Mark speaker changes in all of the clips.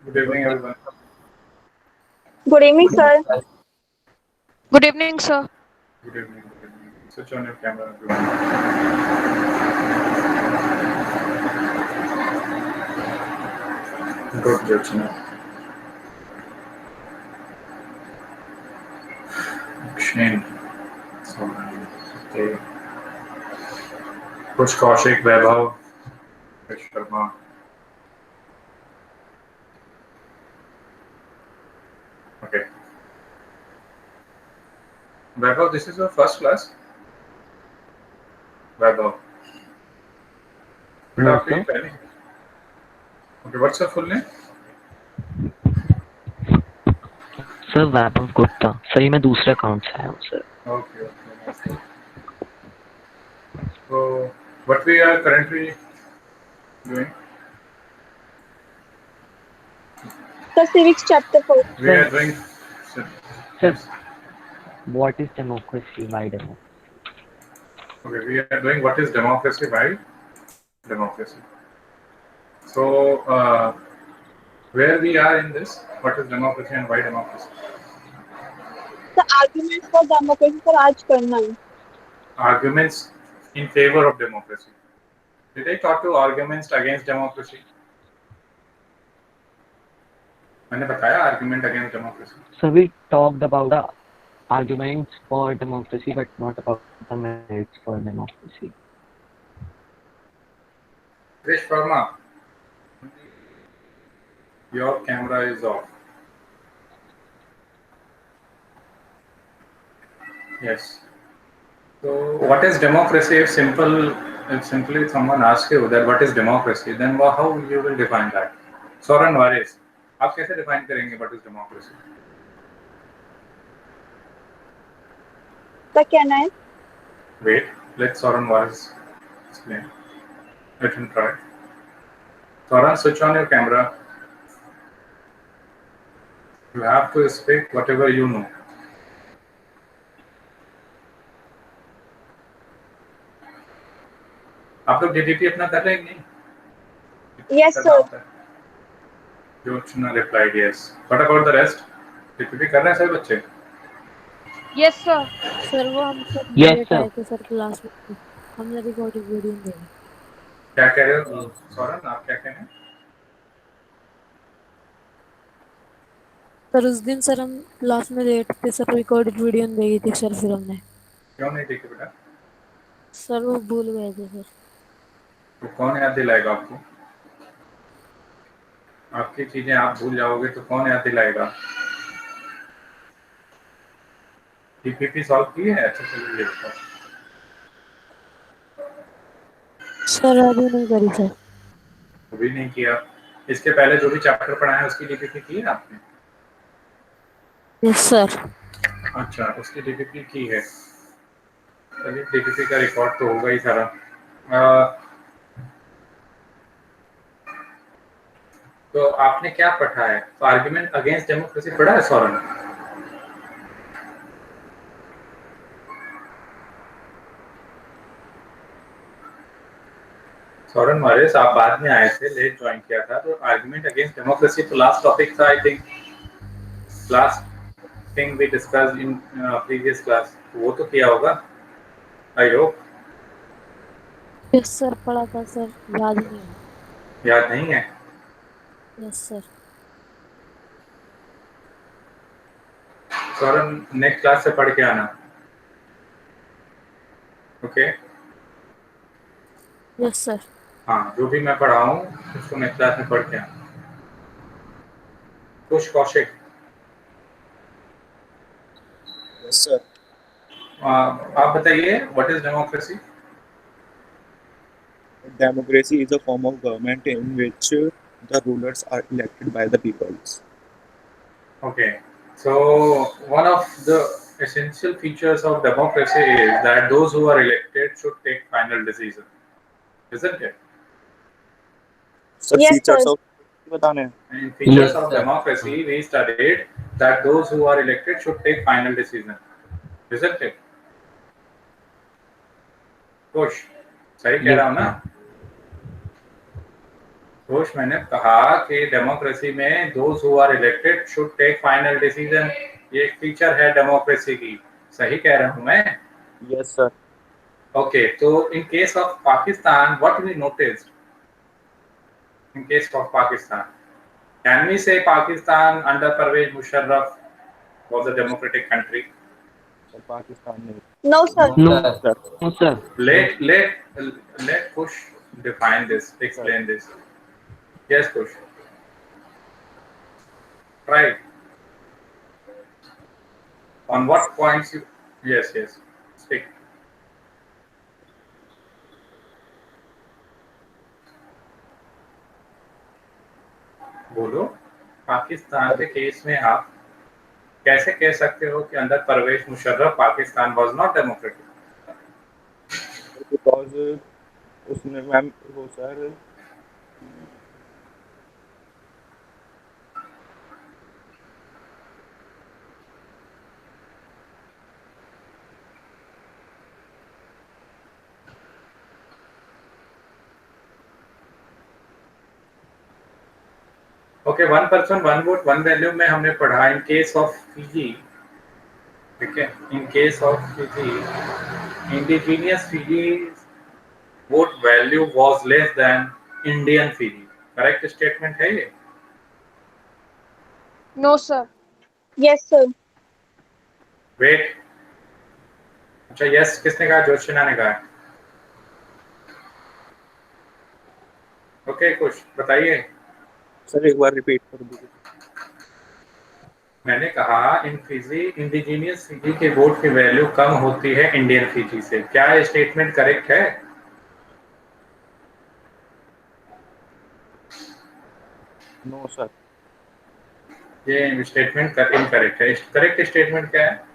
Speaker 1: Good evening, everyone.
Speaker 2: Good evening, sir.
Speaker 3: Good evening, sir.
Speaker 1: Good evening. Good evening. Switch on your camera, everyone. Good, Jyotsna. Shane. So, okay. Kuch Kaushik, Vaibhav, Krish Sharma. Okay. Vaibhav, this is your first class? Vaibhav.
Speaker 4: No,
Speaker 1: आपकी
Speaker 4: sir.
Speaker 1: पहली? Okay, what's your full name?
Speaker 4: Sir Vaibhav Gupta. Sir ये मैं दूसरे account से आया हूँ sir.
Speaker 1: Okay, okay. So, what we are currently doing?
Speaker 2: The civics chapter 4.
Speaker 1: We are doing.
Speaker 4: Sir,
Speaker 1: Yes.
Speaker 4: what is democracy? Why democracy?
Speaker 1: Okay, we are doing what is democracy, why democracy. So, where we are in this, what is democracy and why democracy?
Speaker 2: The arguments for democracy पर आज करना है.
Speaker 1: Arguments in favor of democracy. Did I talk to arguments against democracy? मैंने बताया argument against democracy.
Speaker 4: So we talked about the arguments for democracy, but not about the merits for democracy.
Speaker 1: Krish Verma, your camera is off. Yes. So, what is democracy? If simply someone asks you that what is democracy, then how you will define that? Soran Varis, आप कैसे define करेंगे what is democracy?
Speaker 2: तो क्या है?
Speaker 1: Wait, let Soran Varis explain. Let him try. Soran, switch on your camera. You have to speak whatever you know. आप लोग DTP अपना कर रहे हैं कि नहीं?
Speaker 2: Yes, sir.
Speaker 1: Jyotsna replied yes. What about the rest? DTP कर रहे हैं सभी बच्चे?
Speaker 3: Yes, sir.
Speaker 5: सर वो हम सब
Speaker 4: Yes,
Speaker 5: लेट
Speaker 4: sir.
Speaker 5: आए थे सर क्लास में, हमने रिकॉर्डिंग वीडियो नहीं देखी।
Speaker 1: क्या कह रहे हो सौरन, आप क्या कह रहे हैं?
Speaker 5: सर उस दिन सर हम क्लास में लेट थे सर, रिकॉर्डिंग वीडियो नहीं देखी थी सर, फिर हमने।
Speaker 1: क्यों नहीं देखी बेटा?
Speaker 5: सर वो भूल गए थे सर।
Speaker 1: तो कौन याद दिलाएगा आपको? आपकी चीजें आप भूल जाओगे तो कौन याद दिलाएगा? DTP सॉल्व की है? अच्छा चलिए बताओ।
Speaker 5: सर अभी नहीं करी सर।
Speaker 1: अभी नहीं किया। इसके पहले जो भी चैप्टर पढ़ा है उसकी DTP की है आपने?
Speaker 5: Yes sir.
Speaker 1: अच्छा, उसकी DTP की है। चलिए DTP का रिकॉर्ड तो होगा ही सारा। तो आपने क्या पढ़ा है? तो आर्गुमेंट अगेंस्ट डेमोक्रेसी पढ़ा है सौरन? सौरन वारिस, आप बाद में आए थे, लेट ज्वाइन किया था, तो आर्गुमेंट अगेंस्ट डेमोक्रेसी तो लास्ट टॉपिक था, I think last thing we discussed in previous class, वो तो किया होगा आई होप।
Speaker 5: यस सर पढ़ा था सर, याद नहीं है।
Speaker 1: याद नहीं है?
Speaker 5: Yes sir.
Speaker 1: Sauran next class से पढ़ के आना, ओके?
Speaker 5: Yes sir.
Speaker 1: हाँ, जो भी मैं पढ़ाऊँ उसको नेक्स्ट क्लास में पढ़ के आना। कुछ कौशिक,
Speaker 6: यस सर।
Speaker 1: आप बताइए what is democracy?
Speaker 6: Democracy is a form of government in which the rulers are elected by the peoples.
Speaker 1: Okay, so one of the essential features of democracy is that those who are elected should take final decision, isn't it?
Speaker 6: Sir,
Speaker 2: Yes,
Speaker 6: features
Speaker 2: sir.
Speaker 6: of बताने हैं।
Speaker 1: In features
Speaker 4: Yes,
Speaker 1: of
Speaker 4: sir.
Speaker 1: democracy, we studied that those who are elected should take final decision, isn't it? Kush, सही कह
Speaker 4: Yes,
Speaker 1: रहा हूँ ना? घोष, मैंने कहा कि डेमोक्रेसी में those who are elected should take final decision, ये एक फीचर है डेमोक्रेसी की। सही कह रहा हूं मैं?
Speaker 6: Yes, sir.
Speaker 1: ओके, तो in case of Pakistan what we noticed, in case of Pakistan, can we say Pakistan under Parvez Musharraf was a democratic country?
Speaker 6: Sir, Pakistan नहीं.
Speaker 2: No, sir.
Speaker 4: No,
Speaker 6: Sir.
Speaker 4: no, sir.
Speaker 1: Let Kush define this, explain this. Yes, Kush. Right. On what points you? Yes, yes. Speak. बोलो, पाकिस्तान के case में आप कैसे कह सकते हो कि under Pervez Musharraf Pakistan was not democratic?
Speaker 6: Because उसने मैम वो sir
Speaker 1: okay, one person one vote one value में हमने पढ़ा इन केस ऑफ फिजी, ठीक है, in case of Fiji indigenous Fiji vote value was less than Indian Fiji. Correct statement है ये?
Speaker 3: No, sir.
Speaker 2: Yes, sir.
Speaker 1: Wait, अच्छा yes किसने कहा? जोशिना ने कहा। ओके, कुछ बताइए।
Speaker 6: सर एक बार रिपीट कर दीजिए.
Speaker 1: मैंने कहा इन फिजी इंडिजीनियस फिजी के वोट की वैल्यू कम होती है इंडियन फिजी से। क्या ये स्टेटमेंट करेक्ट है?
Speaker 6: No sir.
Speaker 1: ये स्टेटमेंट इनकरेक्ट है। करेक्ट स्टेटमेंट क्या है?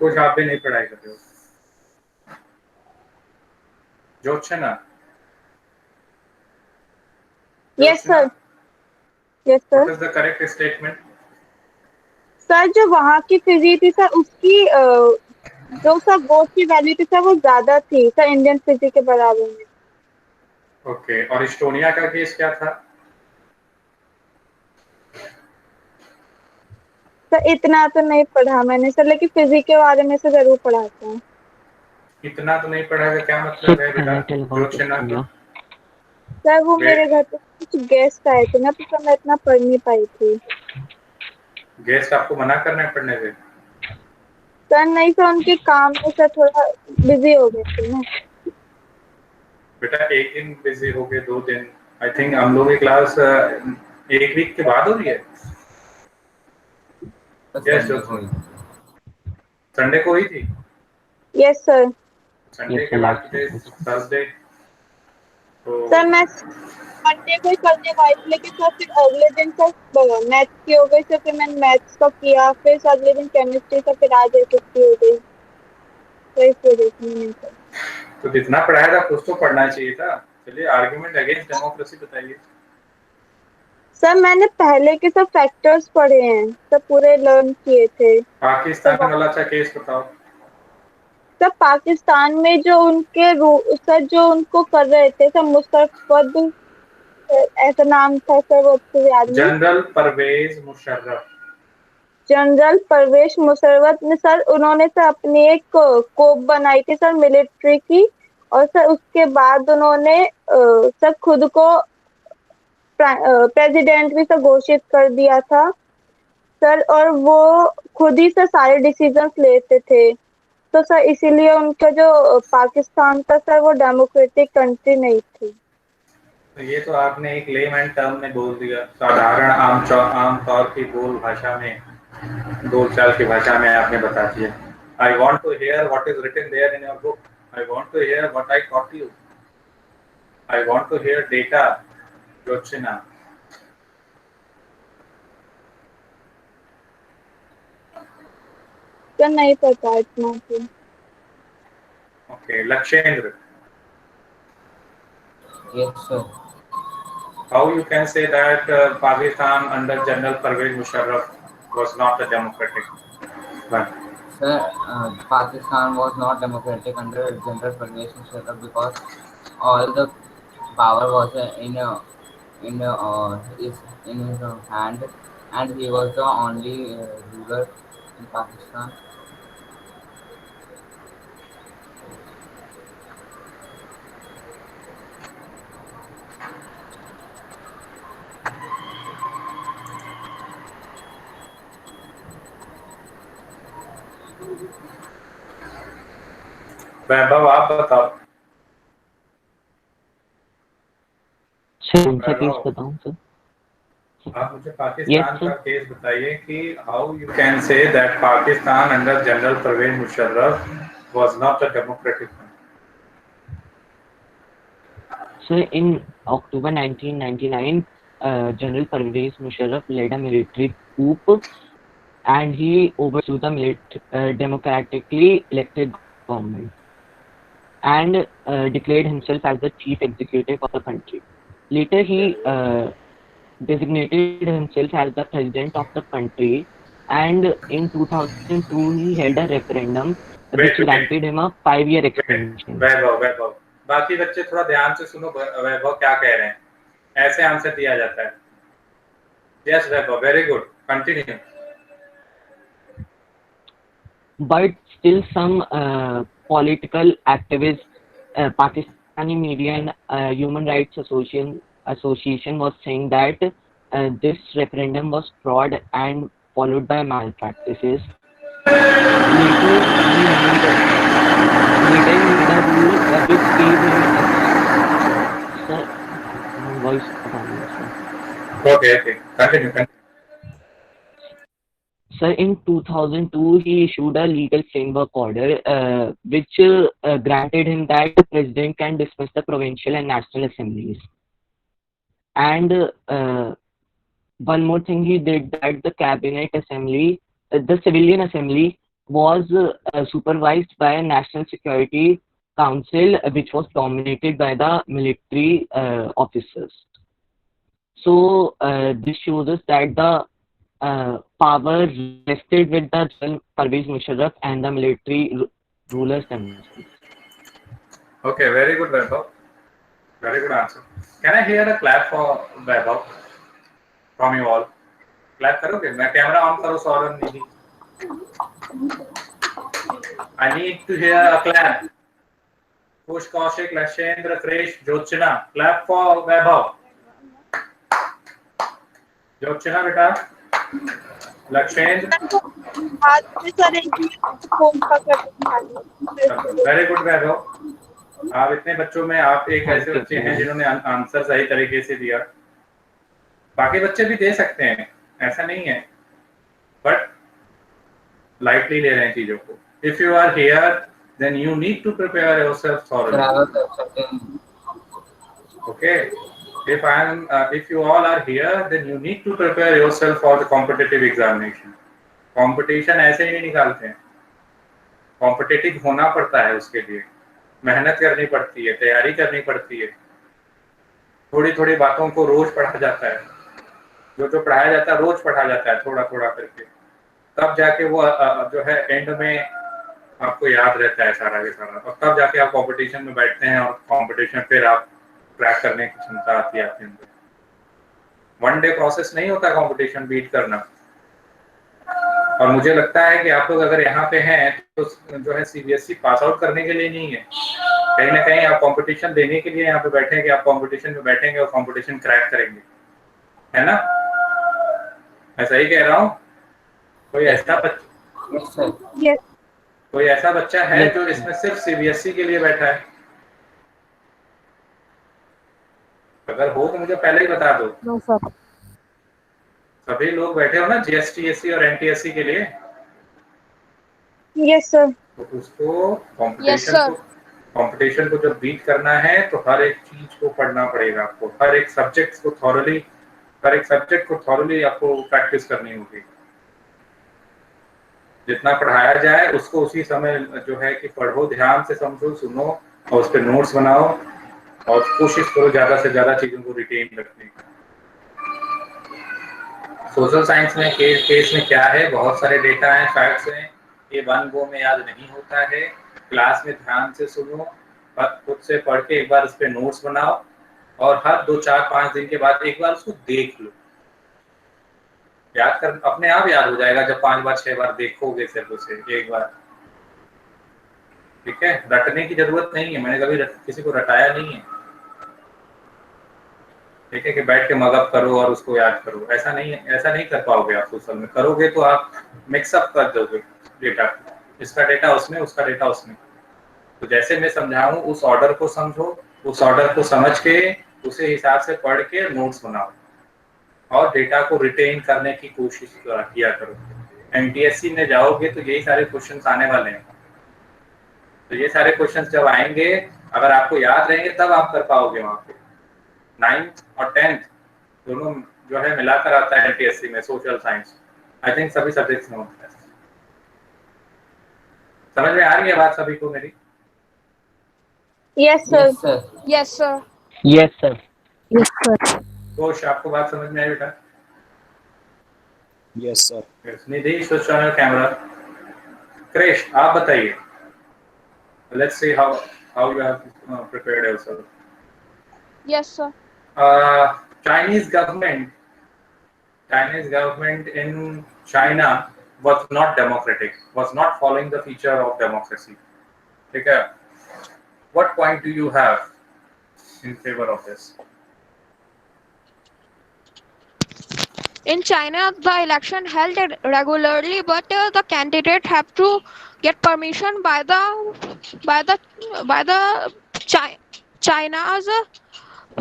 Speaker 1: कुछ आप भी नहीं पढ़ाई कर रहे हो। Joshna.
Speaker 2: Yes, sir. Yes, sir.
Speaker 1: What is the correct statement?
Speaker 2: Sir जो वहाँ की फिजी थी सर, उसकी जो सब वोट की वैल्यू थी सर वो ज्यादा थी सर इंडियन फिजी के बराबर में।
Speaker 1: ओके, और इस्टोनिया का केस क्या था?
Speaker 2: सर इतना तो नहीं पढ़ा मैंने सर, लेकिन फिजी के बारे में से जरूर पढ़ाता हूँ।
Speaker 1: इतना तो नहीं पढ़ा का क्या मतलब है बेटा?
Speaker 4: Can I tell about
Speaker 1: Joshna
Speaker 4: Estonia?
Speaker 2: Sir वो
Speaker 1: Wait.
Speaker 2: मेरे घर पे कुछ गेस्ट आए थे ना, तो सर मैं इतना पढ़ नहीं पाई थी।
Speaker 1: गेस्ट आपको मना करना है पढ़ने से?
Speaker 2: सर नहीं सर, उनके काम में सर थोड़ा बिजी हो गए थे ना।
Speaker 1: बेटा एक दिन बिजी हो गए, 2 दिन? आई थिंक हम लोग की क्लास एक वीक के बाद हो रही है। यस, संडे को हुई थी।
Speaker 2: Yes sir.
Speaker 1: संडे
Speaker 4: Yes,
Speaker 1: के
Speaker 4: sir,
Speaker 1: बाद
Speaker 4: last
Speaker 1: टुडे
Speaker 4: week.
Speaker 1: थर्सडे, तो
Speaker 2: सर मैं मंडे को ही करने वाली थी, लेकिन सर फिर अगले दिन सर मैथ्स की हो गई, सर फिर मैंने मैथ्स का किया, फिर सर अगले दिन केमिस्ट्री का, फिर आज छुट्टी हो गई, तो इस वजह से नहीं सर।
Speaker 1: तो जितना पढ़ाया था कुछ तो पढ़ना चाहिए था। चलिए, आर्गुमेंट अगेंस्ट डेमोक्रेसी बताइए।
Speaker 2: सर मैंने पहले के सब फैक्टर्स पढ़े हैं, सब पूरे लर्न किए थे।
Speaker 1: पाकिस्तान वाला अच्छा केस बताओ।
Speaker 2: सर पाकिस्तान में जो उनके सर जो उनको कर रहे थे सर, मुशर्रफ ऐसा नाम था सर, वो अच्छे से याद नहीं।
Speaker 1: जनरल परवेज मुशर्रफ।
Speaker 2: जनरल परवेज मुशर्रफ ने सर, उन्होंने सर अपनी एक कोप बनाई थी सर मिलिट्री की, और सर उसके बाद उन्होंने सर खुद को प्रेसिडेंट भी सर घोषित कर दिया था सर, और वो खुद ही सर सारे डिसीजंस लेते थे। तो सर इसीलिए उनका जो पाकिस्तान था सर, वो डेमोक्रेटिक कंट्री नहीं थी।
Speaker 1: तो ये तो आपने एक लेमैन टर्म में बोल दिया, साधारण आम तौर की बोल भाषा में, बोलचाल की भाषा में आपने बता दिया। I want to hear what is written there in your book. I want to hear what I taught you. I want to hear data. Joshina.
Speaker 2: Sir नहीं पता इतना तो।
Speaker 1: Okay, Lakshendra.
Speaker 7: Yes, sir.
Speaker 1: How you can say that Pakistan under General Pervez Musharraf was not a democratic one?
Speaker 7: Sir, Pakistan was not democratic under General Pervez Musharraf because all the power was in his hand, and he was the only ruler in Pakistan.
Speaker 1: वैभव आप बताओ।
Speaker 4: Sir कौन सा case बताऊं sir?
Speaker 1: आप मुझे Pakistan
Speaker 4: sir.
Speaker 1: का case बताइए कि how you can say that Pakistan under general Pervez Musharraf was not a democratic one.
Speaker 4: So in October 1999, General Pervez Musharraf led a military coup and he overthrew the democratically elected government and declared himself as the chief executive of the country. Later he designated himself as the president of the country, and in 2002 he held a referendum which granted him a 5-year extension.
Speaker 1: वैभव बाकी बच्चे थोड़ा ध्यान से सुनो वैभव क्या कह रहे हैं, ऐसे आंसर दिया जाता है। Yes Vaibhav, very good, continue.
Speaker 4: But still some political activists, Pakistani media and Human Rights Association was saying that this referendum was fraud and followed by malpractices. Later he made a rule which gave him sir, my voice
Speaker 1: Okay, continue.
Speaker 4: Sir, in 2002, he issued a legal framework order which granted him that the president can dismiss the provincial and national assemblies. And one more thing he did, that the cabinet assembly, the civilian assembly was supervised by a national security council which was dominated by the military officers. So this shows us that the power rested with the General Pervez Musharraf and the military rulers themselves.
Speaker 1: Okay, very good Vaibhav. Very good answer. Can I hear a clap for Vaibhav from you all? Clap करोगे? मैं camera on करो सौरभ निधि. I need to hear a clap. Push, Kaushik, Lashendra, Krish, Jyotsna. Clap for Vaibhav. Jyotsna बेटा. लक्षेंद्र very good वैभव। आप इतने बच्चों में आप एक ऐसे बच्चे हैं जिन्होंने आंसर सही तरीके से दिया। बाकी बच्चे भी दे सकते हैं, ऐसा नहीं है, बट लाइटली ले रहे हैं चीजों को। If you are here then you need to prepare yourself thoroughly. Okay, if you all are here, then you need to prepare yourself for the competitive examination. Competition ऐसे ही नहीं निकालते हैं, competitive होना पड़ता है, उसके लिए मेहनत करनी पड़ती है, तैयारी करनी पड़ती है। थोड़ी थोड़ी बातों को रोज पढ़ा जाता है, जो पढ़ाया जाता है रोज पढ़ा जाता है, थोड़ा थोड़ा करके, तब जाके वो जो है एंड में आपको याद रहता है सारा के सारा, और तब जाके आप कंपटीशन में बैठते हैं और कंपटीशन फिर आप क्रैक करने की क्षमता आती है आपके अंदर। वन डे प्रोसेस नहीं होता कंपटीशन बीट करना। और मुझे लगता है कि आप लोग अगर यहाँ पे हैं तो जो है सीबीएसई पास आउट करने के लिए नहीं है, कहीं ना कहीं आप कंपटीशन देने के लिए यहाँ पे बैठे हैं कि आप कंपटीशन में बैठेंगे और कंपटीशन क्रैक करेंगे, है ना? मैं सही कह रहा हूँ? कोई ऐसा बच्चा है जो इसमें सिर्फ सीबीएसई के लिए बैठा है? अगर हो तो मुझे पहले ही बता दो।
Speaker 5: No sir.
Speaker 1: सभी लोग बैठे हो ना जीएसटीएससी और एनटीएससी के लिए?
Speaker 2: Yes sir.
Speaker 1: तो उसको कंपटीशन को जब बीट करना है तो हर एक चीज को पढ़ना पड़ेगा आपको, हर एक सब्जेक्ट को थॉरली आपको प्रैक्टिस करनी होगी। जितना पढ़ाया जाए उसको उसी समय जो है कि पढ़ो, ध्यान से समझो, सुनो और उस पर नोट्स बनाओ और कोशिश करो ज्यादा से ज्यादा चीजों को रिटेन रखने की। सोशल साइंस में केस में क्या है, बहुत सारे डेटा हैं, फैक्ट्स हैं, ये वन गो में याद नहीं होता है। क्लास में ध्यान से सुनो और खुद से पढ़ के एक बार उस पर नोट्स बनाओ और हर 2-4-5 दिन के बाद एक बार उसको देख लो। याद कर, अपने आप याद हो जाएगा जब 5 बार 6 बार देखोगे सिर्फ उसे एक बार। ठीक है, रटने की जरूरत नहीं है, मैंने कभी किसी को रटाया नहीं है। ठीक है कि बैठ के मगअप करो और उसको याद करो, ऐसा नहीं है, ऐसा नहीं कर पाओगे आप। सोशल में करोगे तो आप मिक्सअप कर दोगे डेटा, इसका डेटा उसमें, उसका डेटा उसमें। तो जैसे मैं समझाऊं उस ऑर्डर को समझो, उस ऑर्डर को समझ के उसे हिसाब से पढ़ के नोट्स बनाओ और डेटा को रिटेन करने की कोशिश किया करो। एमपीएससी में जाओगे तो यही सारे क्वेश्चंस आने वाले हैं। तो ये सारे क्वेश्चंस जब आएंगे, अगर आपको याद रहेंगे तब आप कर पाओगे वहां पे। 9th और 10th दोनों जो है मिलाकर आता है एमपीएससी में, सोशल साइंस। आई थिंक सभी सब्जेक्ट्स में होता है। समझ में आ रही है बात सभी को मेरी?
Speaker 2: Yes sir.
Speaker 7: Yes, sir.
Speaker 3: Yes, sir.
Speaker 4: Yes, sir.
Speaker 5: Yes, sir.
Speaker 1: कोश, आपको बात समझ में आई बेटा?
Speaker 6: Yes, sir.
Speaker 1: Yes. Nidhi, switch on your camera. Krish, आप बताइए। Let's see how you have prepared yourself.
Speaker 3: Yes, sir.
Speaker 1: Chinese government in China was not democratic, was not following the feature of democracy. ठीक है? What point do you have in favor of this?
Speaker 3: In China, the election held regularly, but the candidate have to get permission by the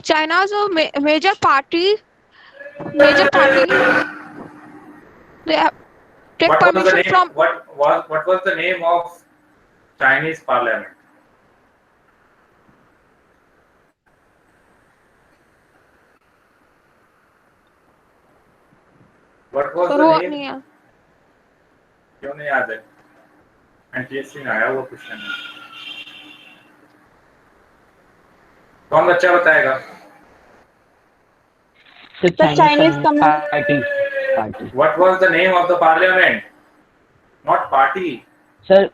Speaker 3: China's major party. They have take
Speaker 1: What was the
Speaker 3: permission
Speaker 1: name?
Speaker 3: from.
Speaker 1: What was the name of Chinese parliament? What was the name?
Speaker 3: नहीं है।
Speaker 1: क्यों नहीं याद है? NTSC में आया वो question. कौन बच्चा बताएगा?
Speaker 4: The
Speaker 2: The Chinese
Speaker 4: Communist Party.
Speaker 1: What was the name of the parliament? Not party.
Speaker 4: Sir,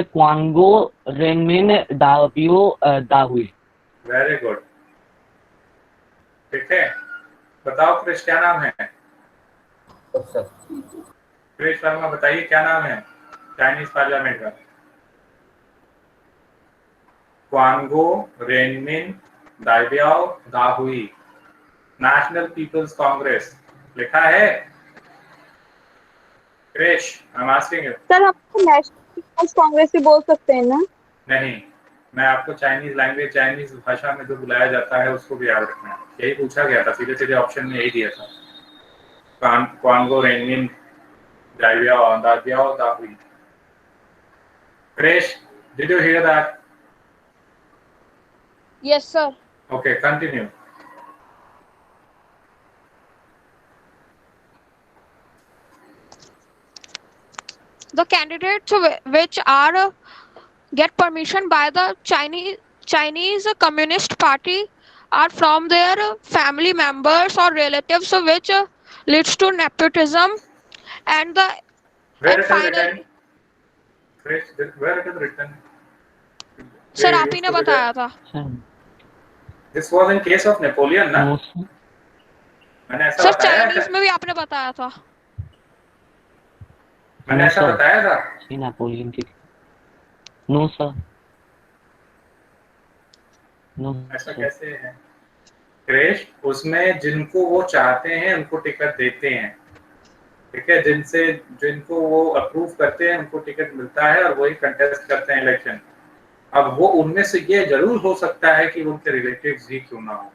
Speaker 4: Quango Renmin Daopiu Dahui.
Speaker 1: Very good. ठीक है, बताओ क्रिश, क्या नाम है?
Speaker 7: Yes, sir.
Speaker 1: क्रिश वर्मा, बताइए क्या नाम है चाइनीज पार्लियामेंट का? Quanguo Renmin Daibiao Dahui, National People's Congress लिखा है। Krish, I am asking you.
Speaker 2: Sir हम नेशनल पीपल्स कांग्रेस भी बोल सकते हैं ना?
Speaker 1: नहीं, मैं आपको चाइनीज लैंग्वेज, चाइनीज भाषा में जो बुलाया जाता है उसको भी याद रखना है। यही पूछा गया था, सीधे सीधे ऑप्शन में यही दिया था। Quanguo Renmin Daibiao Dahui. Krish, did you hear that?
Speaker 3: Yes, sir.
Speaker 1: Okay, continue.
Speaker 3: The candidates which are get permission by the Chinese Communist Party are from their family members or relatives, which leads to nepotism and the
Speaker 1: Where
Speaker 3: and
Speaker 1: it is
Speaker 3: final.
Speaker 1: written? Chris, where it is written?
Speaker 3: Sir
Speaker 1: They
Speaker 3: आप ही
Speaker 1: used
Speaker 3: ने
Speaker 1: to be
Speaker 3: बताया
Speaker 1: there.
Speaker 3: था।
Speaker 4: Sir,
Speaker 1: This was in case of Napoleon, ना?
Speaker 4: no, sir.
Speaker 1: मैंने ऐसा
Speaker 3: sir
Speaker 1: बताया
Speaker 3: Chinese
Speaker 1: था?
Speaker 3: में भी आपने बताया था।
Speaker 1: मैंने
Speaker 4: No,
Speaker 1: ऐसा
Speaker 4: sir.
Speaker 1: बताया था?
Speaker 4: See Napoleon की. No, sir. No,
Speaker 1: ऐसा
Speaker 4: sir.
Speaker 1: कैसे है? क्रेश, उसमें जिनको वो चाहते हैं उनको टिकट देते हैं। ठीक है, जिनको वो अप्रूव करते हैं उनको टिकट मिलता है और वही कंटेस्ट करते हैं इलेक्शन। अब वो उनमें से ये जरूर हो सकता है कि उनके रिलेटिव्स ही क्यों ना हो,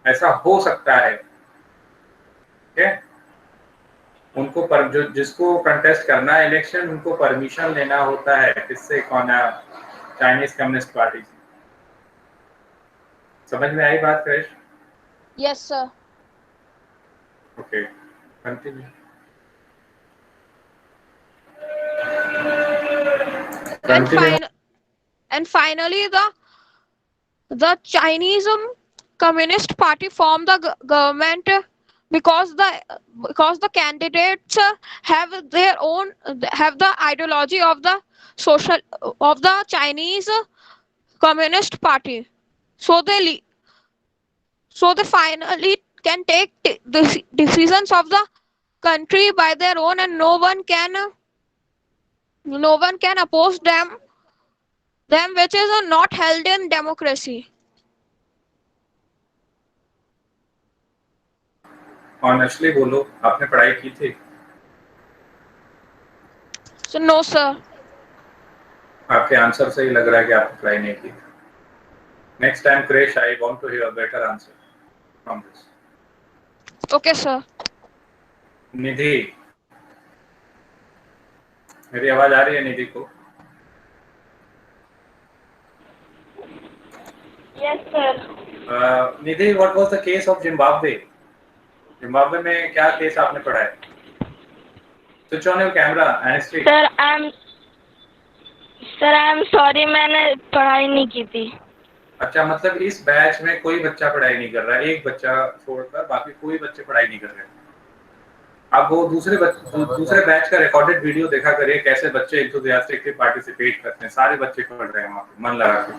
Speaker 1: ऐसा हो सकता है। ठीक है, उनको जिसको कंटेस्ट करना है इलेक्शन, उनको परमिशन लेना होता है। किससे? कौन है? Chinese Communist Party. समझ में आई बात Krish?
Speaker 3: Yes, sir.
Speaker 1: Okay, continue.
Speaker 3: And finally the Chinese Communist Party formed the government because the candidates have their own have the ideology of the social of the Chinese Communist Party, so so they finally can take the decisions of the country by their own, and no one can oppose them, which is not held in democracy.
Speaker 1: Honestly बोलो, आपने पढ़ाई की थी?
Speaker 3: So no sir.
Speaker 1: आपके answer से ही लग रहा है कि आपने पढ़ाई नहीं की। Next time Krish, I want to hear a better answer from this.
Speaker 3: Okay sir.
Speaker 1: Nidhi, मेरी आवाज आ रही है निधि को?
Speaker 2: Yes, sir.
Speaker 1: Nidhi, what was the case of Zimbabwe? Zimbabwe में क्या केस आपने पढ़ा है? Switch on your camera and speak.
Speaker 2: Sir I am sorry, मैंने पढ़ाई नहीं की थी।
Speaker 1: अच्छा, मतलब इस बैच में कोई बच्चा पढ़ाई नहीं कर रहा है, एक बच्चा छोड़कर बाकी कोई बच्चे पढ़ाई नहीं कर रहे हैं। आप वो दूसरे बैच का रिकॉर्डेड वीडियो देखा करिए, कैसे बच्चे एंथुसियास्टिकली पार्टिसिपेट करते हैं। सारे बच्चे पढ़ रहे हैं वहां पे मन लगा के।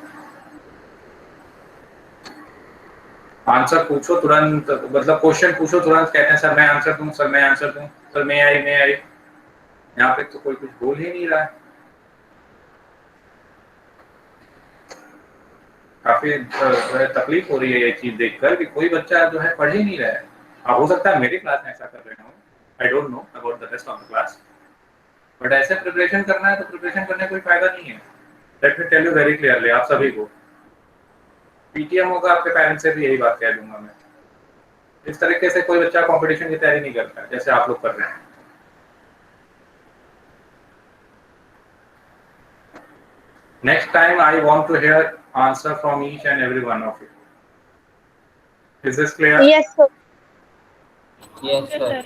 Speaker 1: आंसर पूछो तुरंत, मतलब क्वेश्चन पूछो तुरंत कहते हैं सर मैं आंसर दूं, सर मैं आंसर दूं, सर मैं आई। यहाँ पे तो कोई कुछ बोल ही नहीं रहा है। काफी तकलीफ हो रही है ये चीज देखकर कि कोई बच्चा जो है पढ़ ही नहीं रहा है। अब हो सकता है मेरी क्लास में ऐसा कर रहे हो, I don't know about the rest of the class, but ऐसे प्रिपरेशन करना है तो प्रिपरेशन करने कोई फायदा नहीं है। Let me tell you very clearly, आप सभी को पीटीएम होगा, आपके पेरेंट्स से भी यही बात कह दूंगा मैं। इस तरीके से कोई बच्चा कंपटीशन की तैयारी नहीं करता जैसे आप लोग कर रहे हैं। Next time I want to hear answer from each and every one of you. Is this clear?
Speaker 2: Yes, sir.
Speaker 7: Yes, sir.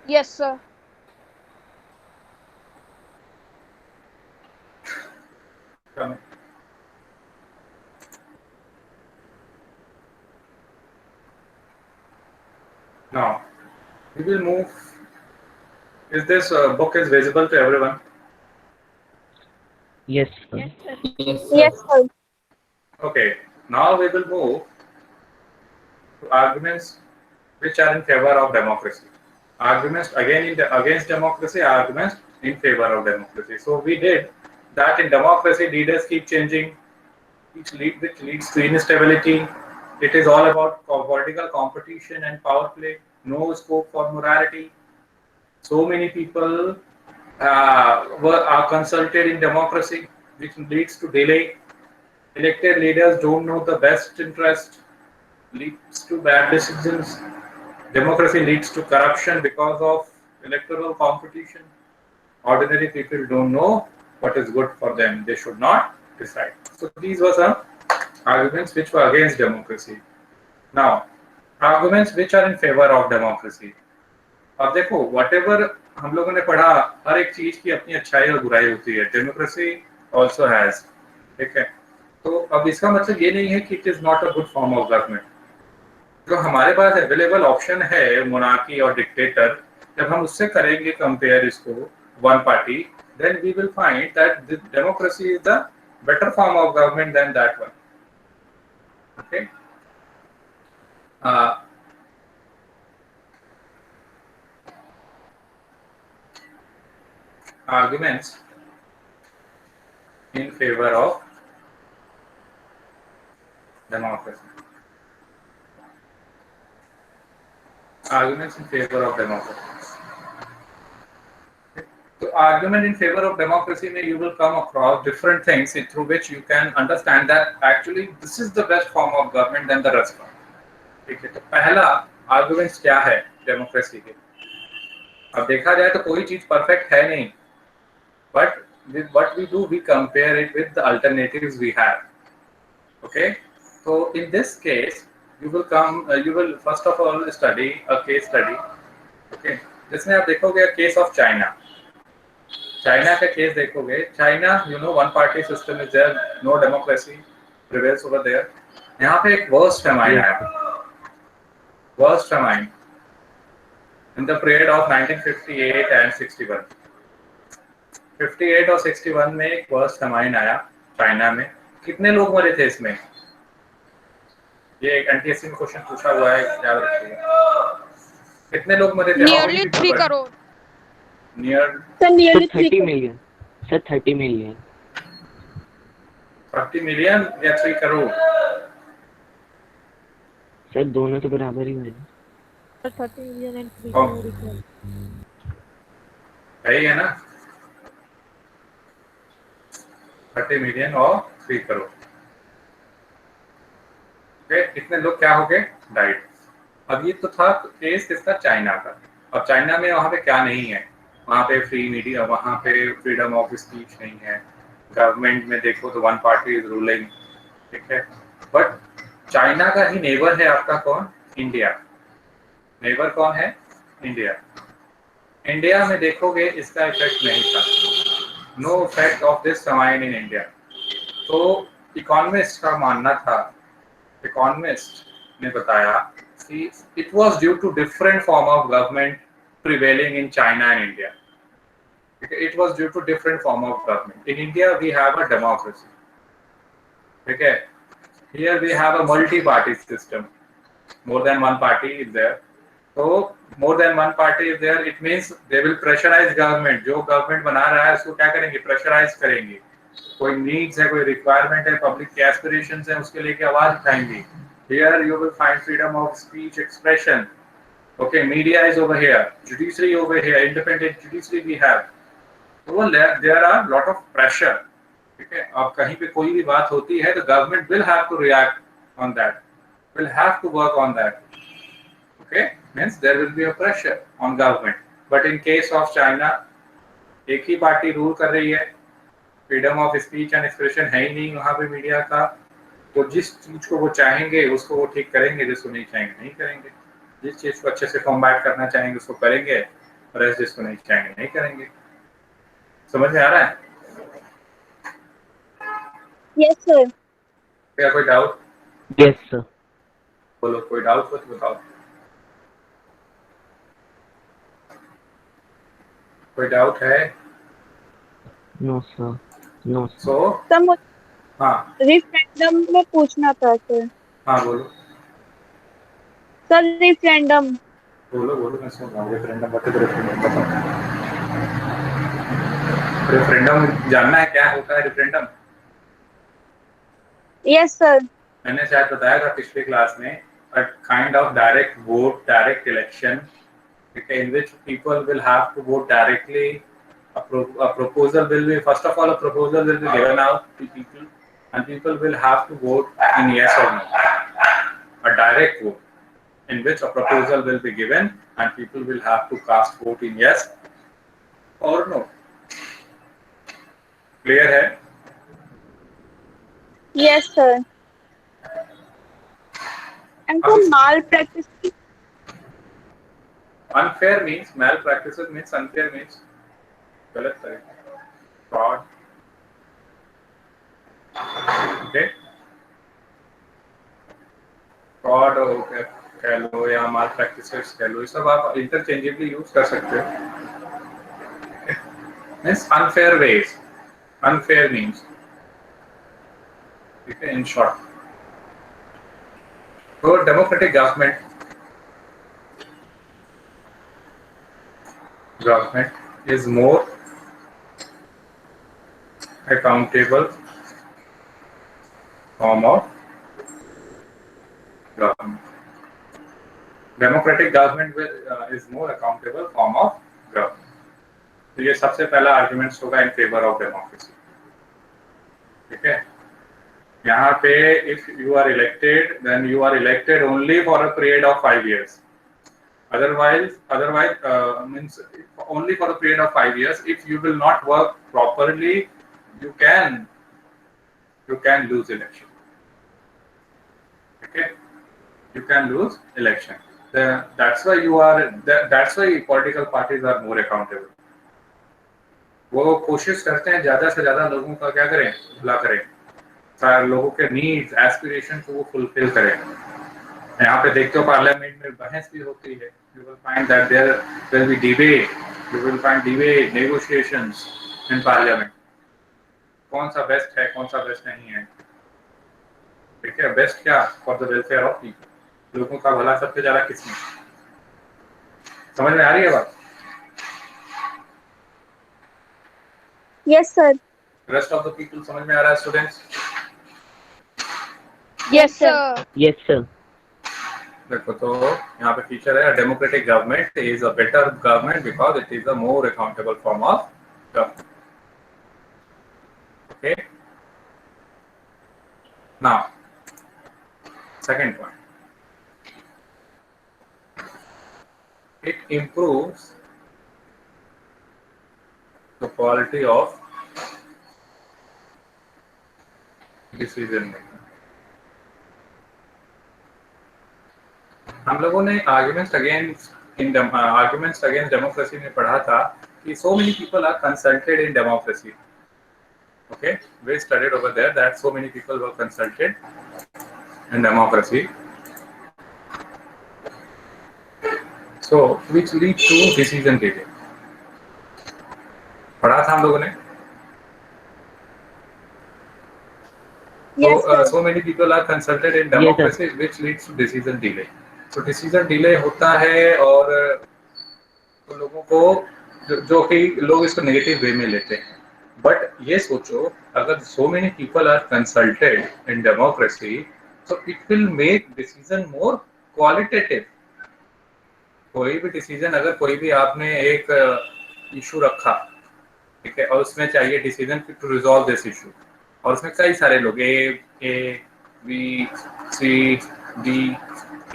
Speaker 3: Yes sir.
Speaker 1: Come. Now we will move. Is this book is visible to everyone?
Speaker 4: Yes, sir.
Speaker 7: Yes, sir.
Speaker 2: Yes, sir.
Speaker 1: Okay. Now we will move to arguments which are in favor of democracy. Arguments again against democracy, arguments in favor of democracy. So we did that in democracy, leaders keep changing, which leads to instability. It is all about political competition and power play. No scope for morality. So many people are consulted in democracy, which leads to delay. Elected leaders don't know the best interest, leads to bad decisions. Democracy leads to corruption because of electoral competition. Ordinary people don't know what is good for them. They should not decide. So these were some arguments which were against democracy. Now, arguments which are in favor of democracy. अब देखो, whatever हम लोगों ने पढ़ा, हर एक चीज की अपनी अच्छाई और बुराई होती है। डेमोक्रेसी also has, ठीक है। तो अब इसका मतलब ये नहीं है कि it is not a good form of government. जो हमारे पास अवेलेबल ऑप्शन है मोनार्की और डिक्टेटर, जब हम उससे करेंगे कंपेयर इसको one party, then we will find that the democracy is the better form of government than that one. Okay. Arguments in favor of democracy. Arguments in favor of democracy. So argument in favor of democracy may you will come across different things through which you can understand that actually this is the best form of government than the rest one. ठीक है, तो पहला arguments क्या है democracy के? अब देखा जाए तो कोई चीज परफेक्ट है नहीं, but with what we do, we compare it with the alternatives we have. Okay, so in this case you will first of all study a case study. Okay, जिसमें आप देखोगे केस ऑफ चाइना का case देखोगे। China, you know, one party system is there, no democracy prevails over there. यहाँ पे एक worst famine आया, worst famine in the period of 1958 and 61. 58 और 61 में एक वर्स्ट फमाइन आया चाइना में। कितने लोग मरे थे इसमें? ये एक एनटीएससी में क्वेश्चन पूछा हुआ है, याद रखिएगा। कितने लोग मरे थे?
Speaker 3: Nearly 3 crore.
Speaker 1: Near
Speaker 2: sir nearly
Speaker 4: 30 million. Sir, 30 million.
Speaker 1: 30 million या 3 करोड़?
Speaker 4: सर दोनों तो बराबर ही हुए।
Speaker 5: 30 million and 3
Speaker 1: Oh.
Speaker 5: crore equal.
Speaker 1: सही है ना? 30 मिलियन और 3 करोड़। इतने लोग क्या हो गए? डाइड। अब ये तो था केस किसका? चाइना का। अब चाइना में वहाँ पे क्या नहीं है? वहाँ पे फ्री मीडिया, वहाँ पे फ्रीडम ऑफ स्पीच नहीं है। गवर्नमेंट में देखो तो वन पार्टी इज रूलिंग, ठीक है। बट चाइना का ही नेबर है आपका कौन? इंडिया। नेबर कौन है? इंडिया। इंडिया में देखोगे इसका इफेक्ट नहीं था। No effect of this famine in India. तो इकोनॉमिस्ट का मानना था, इकोनॉमिस्ट ने बताया कि it was due to different form of government prevailing in China and India. It was due to different form of government. In India, we have a democracy. Okay, here we have a multi-party system. More than one party is there. So more than one party is there. It means they will pressurize government. जो government बना रहा है उसको क्या करेंगे? Pressurize करेंगे। कोई needs है, कोई requirement है, public के aspirations है, उसके लेके आवाज उठाएंगे। Here you will find freedom of speech, expression. Okay, media is over here, judiciary over here, independent judiciary we have. So there are lot of pressure. ठीक है, अब कहीं पे कोई भी बात होती है तो government will have to react on that, will have to work on that. Okay, means there will be a pressure on government. But in case of China, एक ही पार्टी रूल कर रही है, freedom of speech and expression है ही नहीं वहाँ पे media का। तो जिस चीज को वो चाहेंगे उसको वो ठीक करेंगे, जिसको नहीं चाहेंगे नहीं करेंगे। जिस चीज को अच्छे से कॉम्बैट करना चाहेंगे उसको करेंगे, और जिसको नहीं चाहेंगे नहीं करेंगे। समझ में आ रहा है?
Speaker 2: Yes sir.
Speaker 1: क्या कोई डाउट?
Speaker 4: Yes, sir.
Speaker 1: बोलो, कोई डाउट हो तो बताओ। कोई डाउट है?
Speaker 4: No, sir. No, sir.
Speaker 1: So
Speaker 2: sir मुझे
Speaker 1: हाँ
Speaker 2: रिफरेंडम में पूछना था सर।
Speaker 1: हाँ बोलो
Speaker 2: सर रिफरेंडम।
Speaker 1: बोलो बोलो, मैं सुन रहा हूँ। रेफरेंडम बताओ, रेफरेंडम बताओ। रेफरेंडम जानना है क्या होता है रेफरेंडम?
Speaker 2: Yes sir.
Speaker 1: मैंने शायद बताया था पिछले क्लास में, a kind of direct vote, direct election, in which people will have to vote directly. A proposal will be, first of all, a proposal will be given out to people, and people will have to vote in yes or no. A direct vote, in which a proposal will be given, and people will have to cast vote in yes or no. Clear है?
Speaker 2: Yes sir. And sir mall practice.
Speaker 1: Unfair means, malpractices means, unfair means गलत तरीके, fraud. Okay, fraud हो कह लो या malpractices कह लो, ये सब आप interchangeably यूज कर सकते हो। Means unfair ways, unfair means, ठीक है, in short. So democratic government is more accountable form of government. Democratic government is more accountable form of government. तो ये सबसे पहला आर्गुमेंट्स होगा इन फेवर ऑफ डेमोक्रेसी। ठीक है, यहाँ पे if you are elected, then you are elected only for a period of 5 years. Otherwise means only for a period of 5 years. If you will not work properly, you can lose election. Okay, you can lose election. That's why political parties are more accountable. वो कोशिश करते हैं ज्यादा से ज्यादा लोगों का क्या करें, भला करें, सारे लोगों के नीड्स एस्पिरेशन को वो फुलफिल करें। यहाँ पे देखते हो पार्लियामेंट में बहस भी होती है, You will find that there will be debate. You will find debate, negotiations in parliament. कौन सा बेस्ट है, कौन सा बेस्ट नहीं है, ठीक है? बेस्ट क्या? For the welfare of people, लोगों का भला सबसे ज्यादा किसमें? समझ में आ रही है बात?
Speaker 2: Yes, sir.
Speaker 1: Rest of the people समझ में आ रहा है students?
Speaker 3: Yes, sir.
Speaker 4: Yes, sir.
Speaker 1: देखो तो यहाँ पे फीचर है, democratic government is a better government because it is a more accountable form of government. Okay, now second point, it improves the quality of decision making. हम लोगों ने arguments against democracy में पढ़ा था कि so many people are consulted in democracy. Okay, we studied over there that so many people were consulted in democracy, so which lead to decision delay. पढ़ा था हम लोगों ने.
Speaker 2: Yes, sir.
Speaker 1: So many people are consulted in
Speaker 4: Yes, sir.
Speaker 1: democracy, which leads to decision delay. So decision delay होता है और तो लोगों को जो कि लोग इसको नेगेटिव वे में लेते हैं. बट ये सोचो, अगर so many people are consulted in democracy, so it will make decision more qualitative. कोई भी डिसीजन, अगर कोई भी आपने एक इशू रखा, ठीक है, और उसमें चाहिए decision to resolve this issue, और उसमें कई सारे लोग A B C D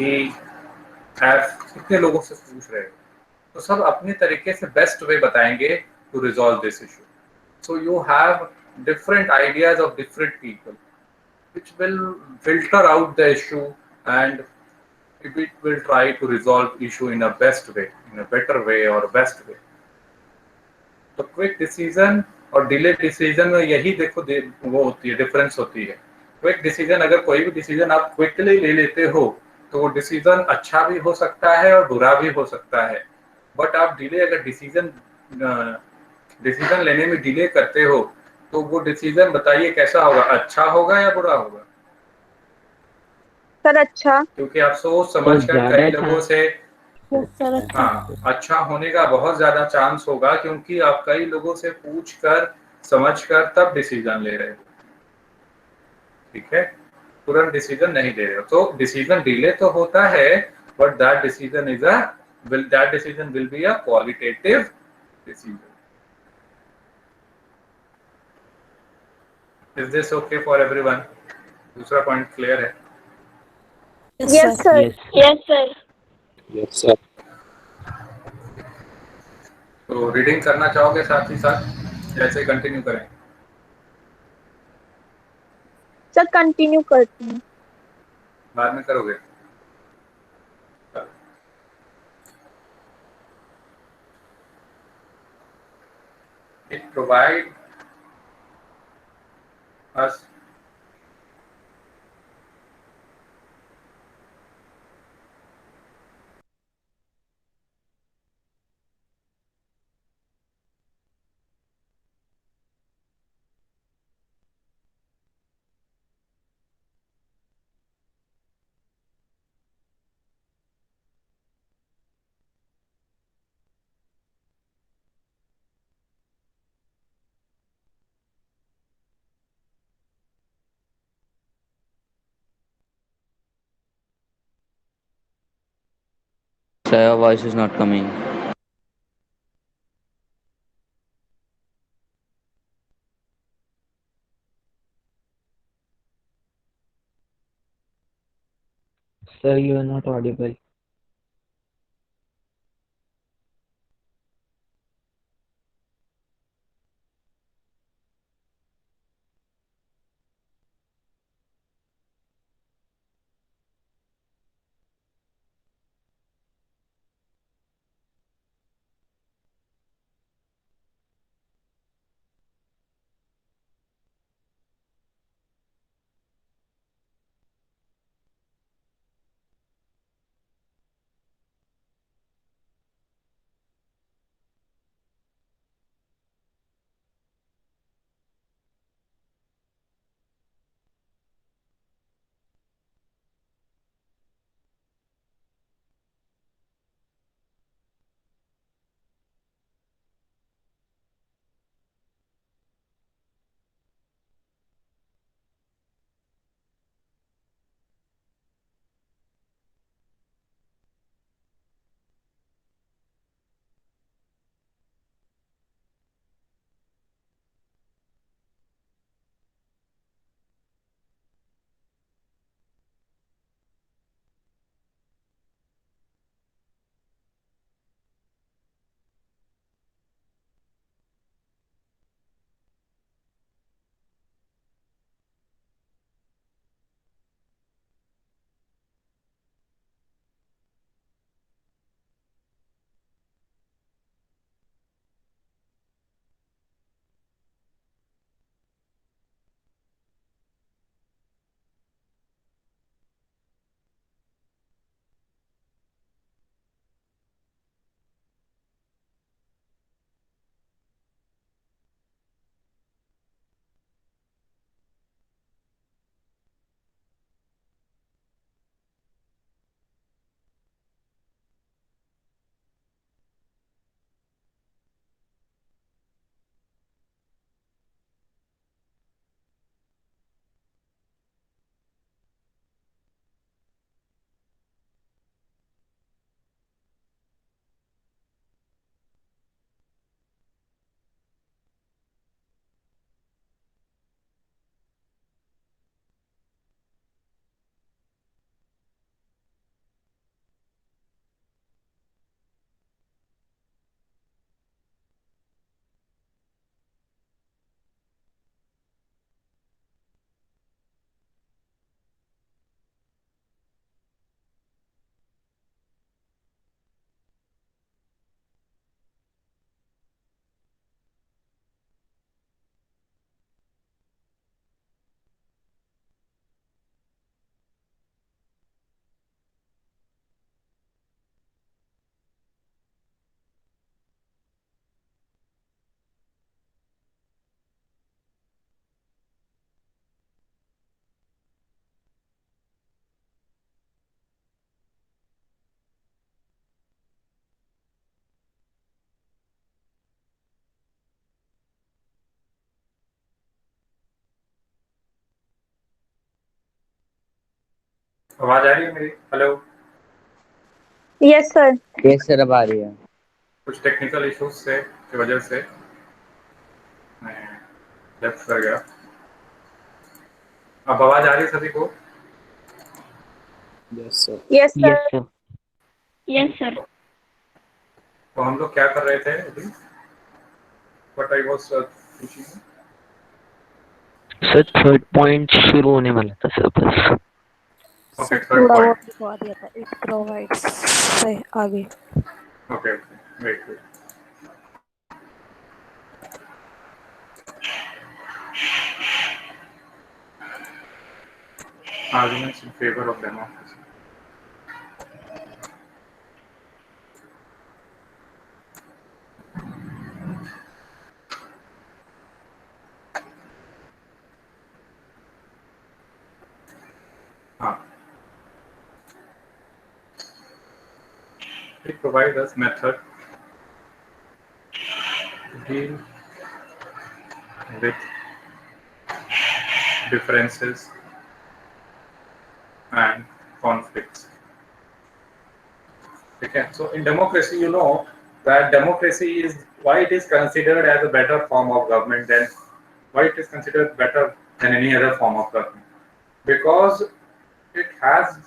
Speaker 1: E F कितने लोगों से पूछ रहे हो, तो सब अपने तरीके से बेस्ट वे बताएंगे to resolve this issue. So you have different ideas of different people which will filter out the issue, and it will try to resolve issue in a best way, in a better way or best way. तो quick decision और delay decision में यही देखो वो होती है, difference होती है. क्विक डिसीजन, अगर कोई भी डिसीजन आप क्विकली ले लेते हो तो वो डिसीजन अच्छा भी हो सकता है और बुरा भी हो सकता है. बट आप डिले, अगर डिसीजन लेने में डिले करते हो तो वो डिसीजन बताइए कैसा होगा, अच्छा होगा या बुरा होगा?
Speaker 2: Sir, अच्छा.
Speaker 1: क्योंकि आप सोच समझ कर
Speaker 4: ज्यादा
Speaker 1: कई लोगों से,
Speaker 5: Yes, sir. अच्छा.
Speaker 1: हाँ, अच्छा होने का बहुत ज्यादा चांस होगा क्योंकि आप कई लोगों से पूछ कर समझ कर तब डिसीजन ले रहे हो, ठीक है? तुरंत डिसीजन नहीं ले रहे हो, तो डिसीजन डिले तो होता है, but that decision will be a qualitative decision. Is this okay for everyone? दूसरा पॉइंट क्लियर है?
Speaker 2: Yes, sir.
Speaker 4: Yes.
Speaker 2: Yes, sir.
Speaker 6: Yes, sir.
Speaker 1: तो रीडिंग करना चाहोगे साथ ही साथ, ऐसे कंटिन्यू करें?
Speaker 2: Sir, continue करती हूँ.
Speaker 1: बाद में करोगे? It provide us
Speaker 8: Sir, your voice is not coming.
Speaker 4: Sir, you are not audible.
Speaker 1: आवाज आ रही है मेरी? Hello,
Speaker 2: yes sir.
Speaker 8: Yes, sir, अब आ रही है।
Speaker 1: कुछ टेक्निकल इश्यूज से की वजह से मैं लेफ्ट कर गया। अब आवाज आ रही है सभी को?
Speaker 6: Yes, sir.
Speaker 2: Yes
Speaker 4: Yes,
Speaker 2: sir.
Speaker 4: sir.
Speaker 3: Yes, sir.
Speaker 1: तो हम लोग क्या कर रहे थे अभी? What I was teaching.
Speaker 4: Sir third point शुरू होने वाला था सर बस।
Speaker 1: ओके,
Speaker 5: सर
Speaker 1: थर्ड
Speaker 5: थोड़ा
Speaker 1: पॉइंट।
Speaker 5: बहुत लिखवा दिया था, इट प्रोवाइड्स से आगे।
Speaker 1: Okay, wait wait. Arguments in favor of democracy. हाँ, it provides us method to deal with differences and conflicts. Okay, so in democracy, you know that democracy is why it is considered as a better form of government than why it is considered better than any other form of government, because it has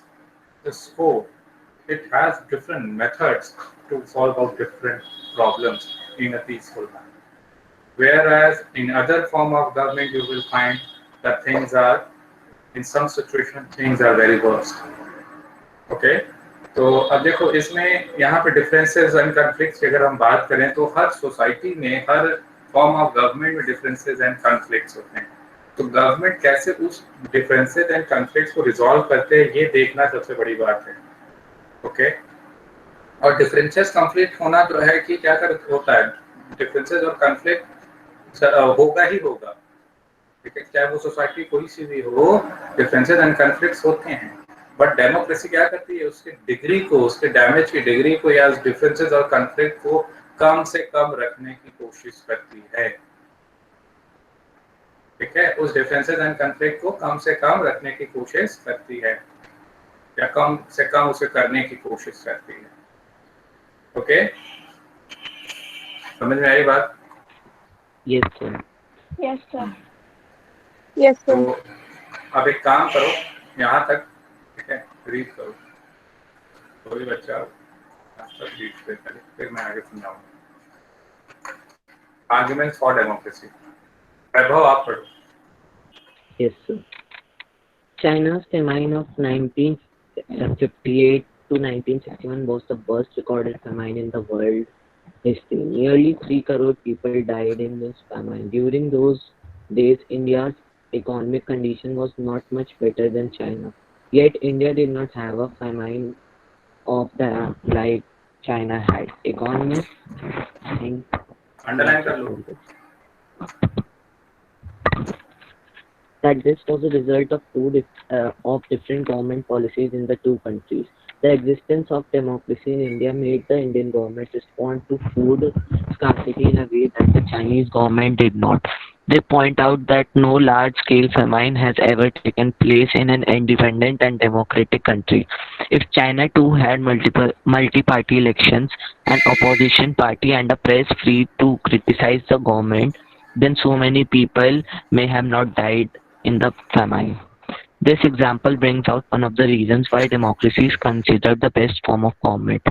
Speaker 1: the scope, it has different methods to solve out different problems in a peaceful manner. Whereas in other form of government, you will find that things are, in some situation, things are very worst. Okay, तो अब देखो इसमें यहाँ पे differences and conflicts की अगर हम बात करें तो हर सोसाइटी में, हर फॉर्म ऑफ गवर्नमेंट में डिफरेंसेस एंड कॉन्फ्लिक्ट्स होते हैं। तो गवर्नमेंट कैसे उस डिफरेंसेस एंड कॉन्फ्लिक्ट्स को रिजॉल्व करते हैं, ये देखना सबसे बड़ी बात है। ओके, और डिफरेंसेस कॉन्फ्लिक्ट होना जो है कि क्या कर होता है, डिफरेंसेस और कॉन्फ्लिक्ट होगा ही होगा, ठीक है, चाहे वो सोसाइटी कोई सी भी हो, डिफरेंसेस एंड कॉन्फ्लिक्ट्स होते हैं। बट डेमोक्रेसी क्या करती है, उसके डिग्री को, उसके डैमेज की डिग्री को या डिफरेंसेस और कॉन्फ्लिक्ट को कम से कम रखने की कोशिश करती है। ठीक है, उस डिफरेंसेस एंड कॉन्फ्लिक्ट को कम से कम रखने की कोशिश करती है या कम से कम उसे करने की कोशिश करती है। ओके, समझ में आई बात?
Speaker 4: Yes, sir.
Speaker 3: Yes, sir.
Speaker 2: Yes
Speaker 1: तो
Speaker 2: सर।
Speaker 1: अब एक काम करो, यहाँ तक ठीक है रीड करो, कोई बच्चा रीड करे, फिर मैं आगे समझाऊंगा। Arguments for democracy. वैभव आप पढ़ो।
Speaker 4: Yes, sir. China's famine of 1958 to 1961 was the worst recorded famine in the world history. Nearly 3 crore people died in this famine. During those days, India's economic condition was not much better than China. Yet, India did not have a famine of the like China had. Economists think
Speaker 1: underline कर लो।
Speaker 4: that this was a result of different government policies in the two countries. The existence of democracy in India made the Indian government respond to food scarcity in a way that the Chinese government did not. They point out that no large-scale famine has ever taken place in an independent and democratic country. If China too had multi-party elections, an opposition party and a press free to criticize the government, then so many people may have not died in the famine. This example brings out one of the reasons why democracy is considered the best form of government.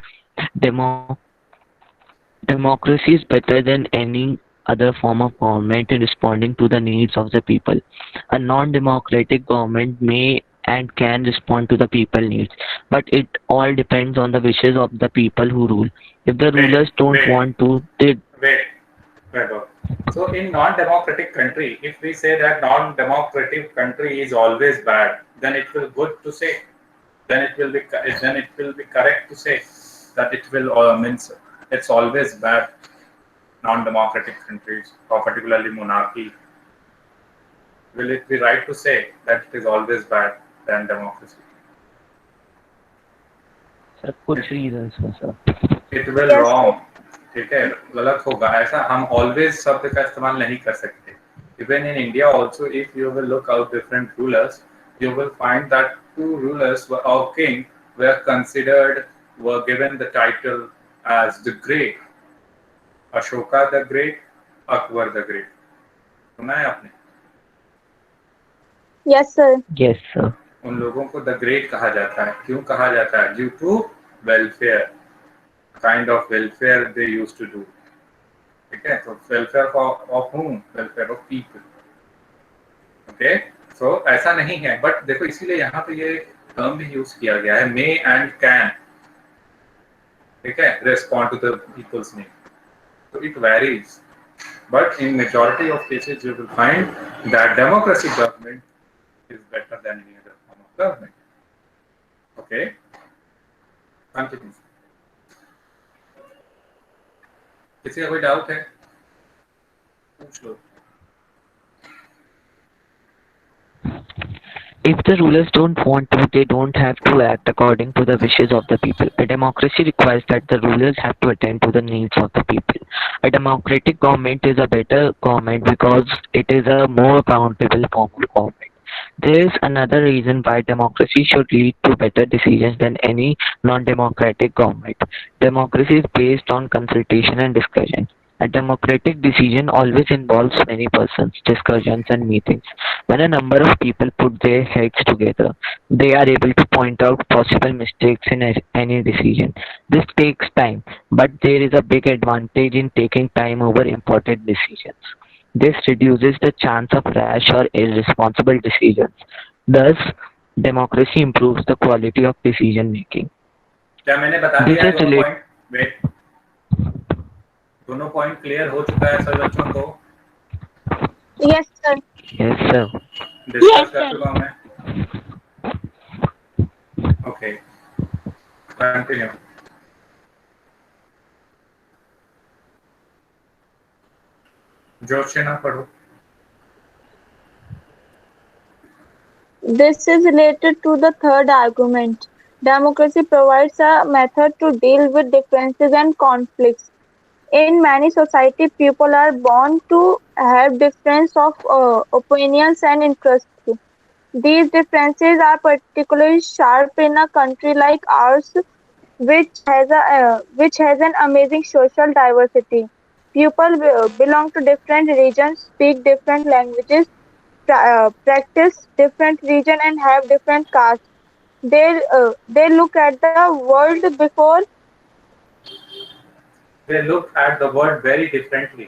Speaker 4: Democracy is better than any other form of government in responding to the needs of the people. A non-democratic government may and can respond to the people needs, but it all depends on the wishes of the people who rule. If the rulers don't want to, they
Speaker 1: Wait. So in non-democratic country, if we say that non-democratic country is always bad, then it will good to say. Then it will be correct to say that it will means it's always bad. Non-democratic countries, or particularly monarchy, will it be right to say that it is always bad than democracy?
Speaker 4: sir, कुछ reasons हैं sir.
Speaker 1: It will
Speaker 2: Yes,
Speaker 1: wrong. ठीक है, गलत होगा। ऐसा हम always शब्द का इस्तेमाल नहीं कर सकते. Even in India also, if you will look out different rulers, you will find that two rulers or king were given the title as the Great. Ashoka the Great, Akbar the Great. सुना है आपने?
Speaker 2: Yes, sir.
Speaker 4: Yes, sir.
Speaker 1: उन लोगों को the great कहा जाता है. क्यों कहा जाता है? Due to welfare, kind of welfare they used to do. ठीक है, तो welfare of whom? Welfare of people. Okay, so ऐसा नहीं है, बट देखो इसीलिए यहाँ पे ये टर्म भी यूज किया गया है, मे एंड कैन. ठीक है, respond to the people's need. So it varies, but in majority of cases you will find that democracy government is better than any other form of government. Okay, continue. किसी का कोई doubt है? पूछ लो.
Speaker 4: If the rulers don't want to, they don't have to act according to the wishes of the people. A democracy requires that the rulers have to attend to the needs of the people. A democratic government is a better government because it is a more accountable form of government. There is another reason why democracy should lead to better decisions than any non-democratic government. Democracy is based on consultation and discussion. A democratic decision always involves many persons, discussions, and meetings. When a number of people put their heads together, they are able to point out possible mistakes in any decision. This takes time, but there is a big advantage in taking time over important decisions. This reduces the chance of rash or irresponsible decisions. Thus, democracy improves the quality of decision making.
Speaker 1: क्या मैंने बता
Speaker 4: This
Speaker 1: दिया
Speaker 4: is
Speaker 1: दोनों
Speaker 4: relate-
Speaker 1: point? Wait, दोनों point clear हो चुका है sir बच्चों को?
Speaker 2: Yes, sir.
Speaker 4: Yes, sir.
Speaker 1: Discuss कर चुका हूं मैं. Okay, continue. जोश से ना पढ़ो.
Speaker 2: This is related to the third argument. Democracy provides a method to deal with differences and conflicts. In many societies, people are born to have difference of opinions and interests. These differences are particularly sharp in a country like ours, which has an amazing social diversity. People belong to different regions, speak different languages, practice different religion, and have different castes. They look at the world before
Speaker 1: They look at the world very differently.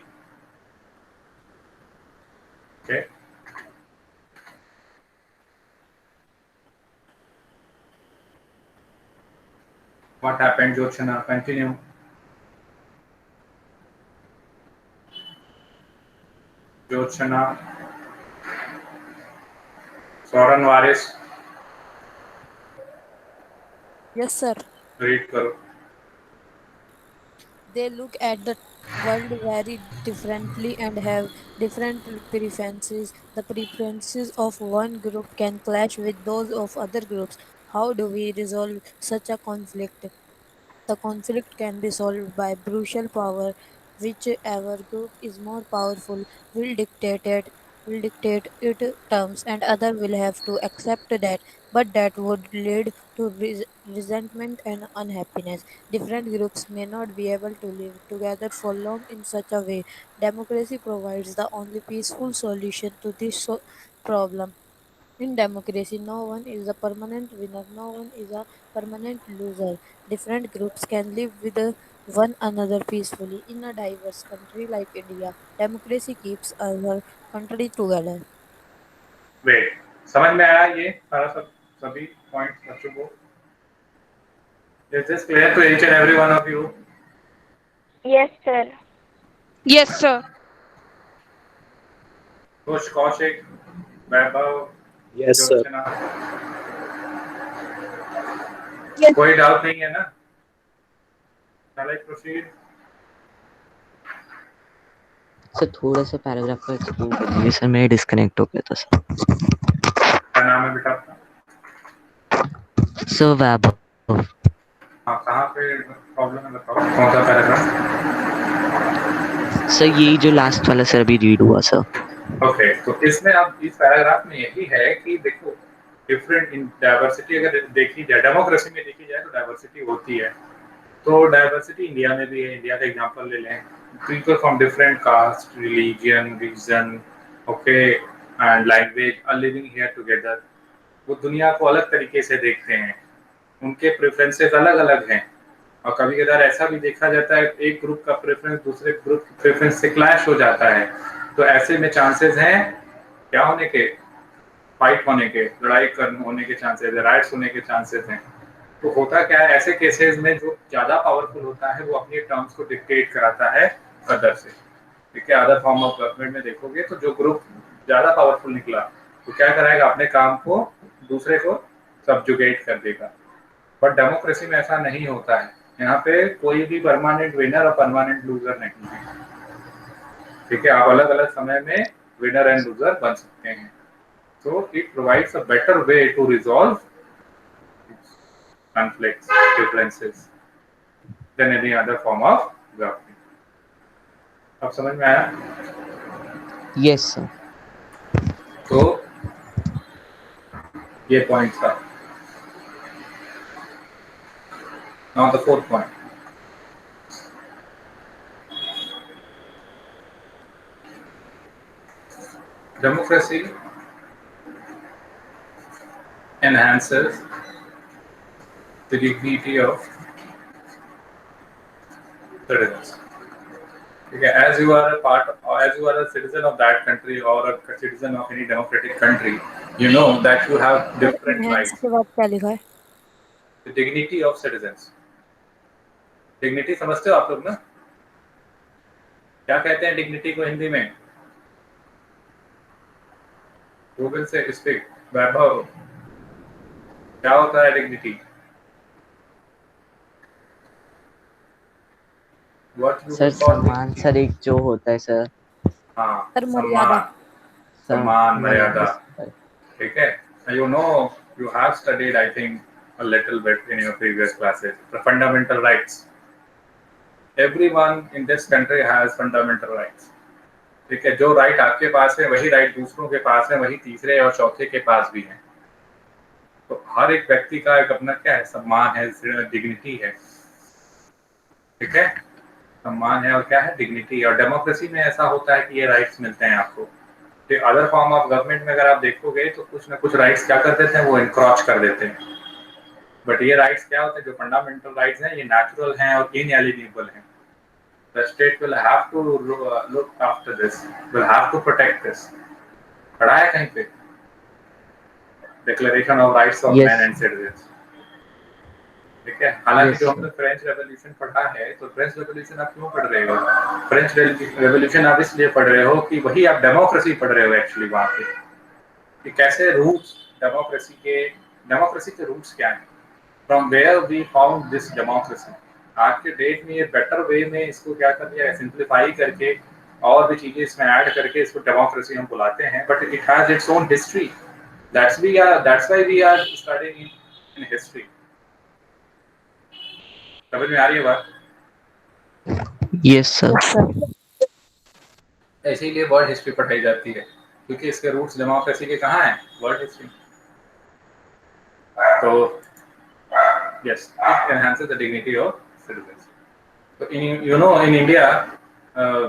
Speaker 1: Okay. What happened, Jyotsna? Continue. Jyotsna. Soran Waris,
Speaker 5: Yes, sir.
Speaker 1: read करो.
Speaker 5: They look at the world very differently and have different preferences. The preferences of one group can clash with those of other groups. How do we resolve such a conflict? The conflict can be solved by brutal power. Whichever group is more powerful will dictate its terms, and other will have to accept that. But that would lead to resentment and unhappiness. Different groups may not be able to live together for long in such a way. Democracy provides the only peaceful solution to this problem. In democracy, no one is a permanent winner, no one is a permanent loser. Different groups can live with one another peacefully. In a diverse country like India, democracy keeps our country together.
Speaker 1: Wait, समझ में आया ये सारा सभी points बच्चों को? Is this clear to each and every one of you?
Speaker 2: Yes, sir.
Speaker 3: Yes, sir.
Speaker 1: Kush, Kaushik, Vaibhav,
Speaker 6: Yes, sir.
Speaker 1: Jyotsna.
Speaker 2: Yes.
Speaker 1: कोई doubt नहीं है ना? Shall I proceed?
Speaker 8: सर थोड़ा सा पैराग्राफ का एक्सप्लेन कर दीजिए सर, मैं डिस्कनेक्ट हो गया था सर.
Speaker 1: क्या नाम है बेटा आपका?
Speaker 8: सर वैभव.
Speaker 1: हाँ, कहाँ पे प्रॉब्लम है बताओ. कौन सा पैराग्राफ?
Speaker 8: सर यही जो लास्ट वाला सर अभी रीड हुआ सर.
Speaker 1: ओके, तो इसमें अब इस पैराग्राफ में यही है कि देखो डिफरेंट इन डाइवर्सिटी अगर देखी जाए, डेमोक्रेसी में देखी जाए तो डाइवर्सिटी होती है। तो डाइवर्सिटी इंडिया में भी है। इंडिया का एग्जांपल ले लें, people from different caste, religion, region, okay, and language are living here together. वो दुनिया को अलग तरीके से देखते हैं, उनके प्रेफरेंसेस अलग अलग हैं, और कभी कभार ऐसा भी देखा जाता है एक ग्रुप का प्रेफरेंस दूसरे ग्रुप के प्रेफरेंस से क्लैश हो जाता है। तो ऐसे में चांसेस हैं क्या होने के, फाइट होने के, लड़ाई होने के चांसेस है, राइट्स होने के चांसेस हैं। तो होता क्या है ऐसे केसेस में, जो ज्यादा पावरफुल होता है वो अपनी टर्म्स को डिक्टेट कराता है अदर से। ठीक है, अदर फॉर्म ऑफ गवर्नमेंट में देखोगे तो जो ग्रुप ज्यादा पावरफुल निकला तो क्या कराएगा, अपने काम को दूसरे को सबजुगेट कर देगा। बट डेमोक्रेसी में ऐसा नहीं होता है। यहाँ पे कोई भी परमानेंट विनर और परमानेंट लूजर नहीं है। ठीक है, आप अलग अलग समय में विनर एंड लूजर बन सकते हैं। So it provides a better way to resolve conflicts, differences than any other form of government. अब समझ में आया?
Speaker 8: Yes, sir.
Speaker 1: तो ये पॉइंट था। Now the fourth point. Democracy enhances the dignity of citizens. Okay, as you are a citizen of that country or a citizen of any democratic country, you know that you have different
Speaker 5: Enhance
Speaker 1: rights.
Speaker 5: के बाद क्या लिखा है?
Speaker 1: The dignity of citizens. Dignity समझते हो आप लोग ना? क्या कहते हैं डिग्निटी को हिंदी में? गूगल से स्पीक। वैभव, क्या होता है डिग्निटी?
Speaker 8: सर सम्मान सर एक जो होता है सर।
Speaker 1: हाँ,
Speaker 5: सर मर्यादा।
Speaker 1: सम्मान, मर्यादा। ठीक है, you know you have studied I think a little bit in your previous classes the fundamental rights. Everyone in this country has fundamental rights. ठीक है, जो राइट आपके पास है वही राइट दूसरों के पास है, वही तीसरे और चौथे के पास भी है। तो हर एक व्यक्ति का एक अपना क्या है, सम्मान है, डिग्निटी है। ठीक है, सम्मान है और क्या है, डिग्निटी। और डेमोक्रेसी में ऐसा होता है कि ये राइट्स मिलते हैं आपको। तो अदर फॉर्म ऑफ गवर्नमेंट में अगर आप देखोगे तो कुछ ना कुछ राइट्स क्या कर देते हैं, वो इंक्रोच कर देते हैं। बट ये राइट्स क्या होते हैं, जो फंडामेंटल राइट्स हैं, ये नेचुरल हैं और इनएलिजिबल हैं। The state will have to look after this, will have to protect this. पढ़ा है कहीं पे declaration of rights of man and citizens? ठीक है, हालांकि जो हमने फ्रेंच रेवोल्यूशन पढ़ा है, तो फ्रेंच रेवोल्यूशन आप क्यों पढ़ रहे हो? फ्रेंच रेवोल्यूशन आप इसलिए पढ़ रहे हो कि वही आप डेमोक्रेसी पढ़ रहे हो एक्चुअली वहाँ पे, कि कैसे रूट्स डेमोक्रेसी के रूट्स क्या हैं, from where we found this democracy. आज के डेट में ये बेटर वे में इसको क्या कर दिया है, सिंप्लीफाई करके और भी चीजें इसमें ऐड करके इसको डेमोक्रेसी हम बुलाते हैं। But it has its own history. That's why we are studying in history. समझ में आ रही है बात?
Speaker 8: Yes sir.
Speaker 1: इसीलिए वर्ल्ड हिस्ट्री पढ़ाई जाती है, क्योंकि इसके रूट्स डेमोक्रेसी के कहाँ हैं, वर्ल्ड हिस्ट्री। तो yes, it enhances the dignity of citizens. So in India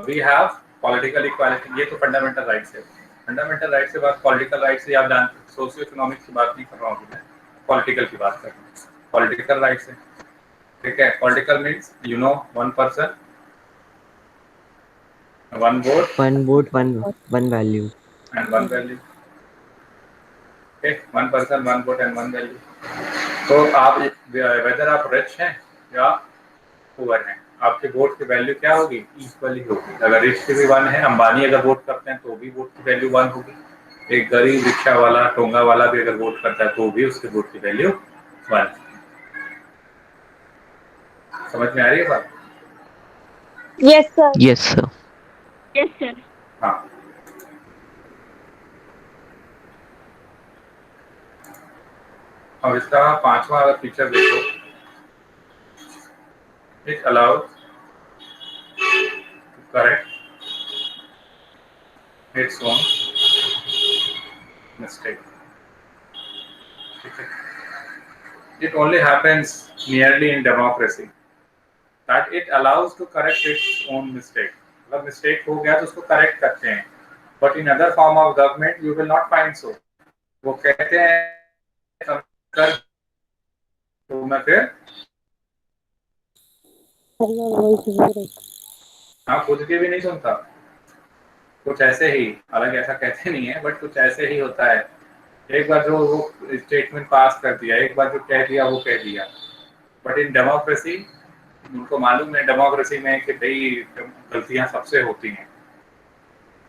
Speaker 1: we have political equality. ये तो फंडामेंटल राइट्स है। फंडामेंटल राइट्स के बाद पॉलिटिकल राइट्स से आप जानते हैं, सोशियो इकोनॉमिक की बात नहीं कर रहा हूँ मैं, पॉलिटिकल की बात कर रहा हूँ। पॉलिटिकल राइट्स है, ठीक है। Political means you know one person one vote
Speaker 8: one value
Speaker 1: and one value. One person one vote and one value. तो आप वेदर आप रिच हैं या पुअर हैं, आपके वोट की वैल्यू क्या होगी, इक्वली होगी। अगर रिच की भी वन है, अंबानी अगर वोट करते हैं तो भी वोट की वैल्यू वन होगी। एक गरीब रिक्शा वाला, टोंगा वाला भी अगर वोट करता है तो भी उसके वोट की वैल्यू वन। समझ में आ रही है बात?
Speaker 2: Yes sir.
Speaker 8: Yes sir.
Speaker 3: Yes, sir.
Speaker 1: हाँ, अब इसका पांचवा अगर फीचर देखो, it allows to correct its own mistake. It only happens merely in democracy that it allows to correct its own mistake. अगर मिस्टेक हो गया तो उसको करेक्ट करते हैं, but in other form of government you will not find सो. वो कहते हैं कर तो मैं फिर हाँ खुद के भी नहीं सुनता. कुछ ऐसे ही, हालांकि ऐसा कहते नहीं है बट कुछ ऐसे ही होता है. एक बार जो वो स्टेटमेंट पास कर दिया, एक बार जो कह दिया वो कह दिया. बट इन डेमोक्रेसी उनको मालूम है डेमोक्रेसी में कि भाई गलतियां सबसे होती हैं.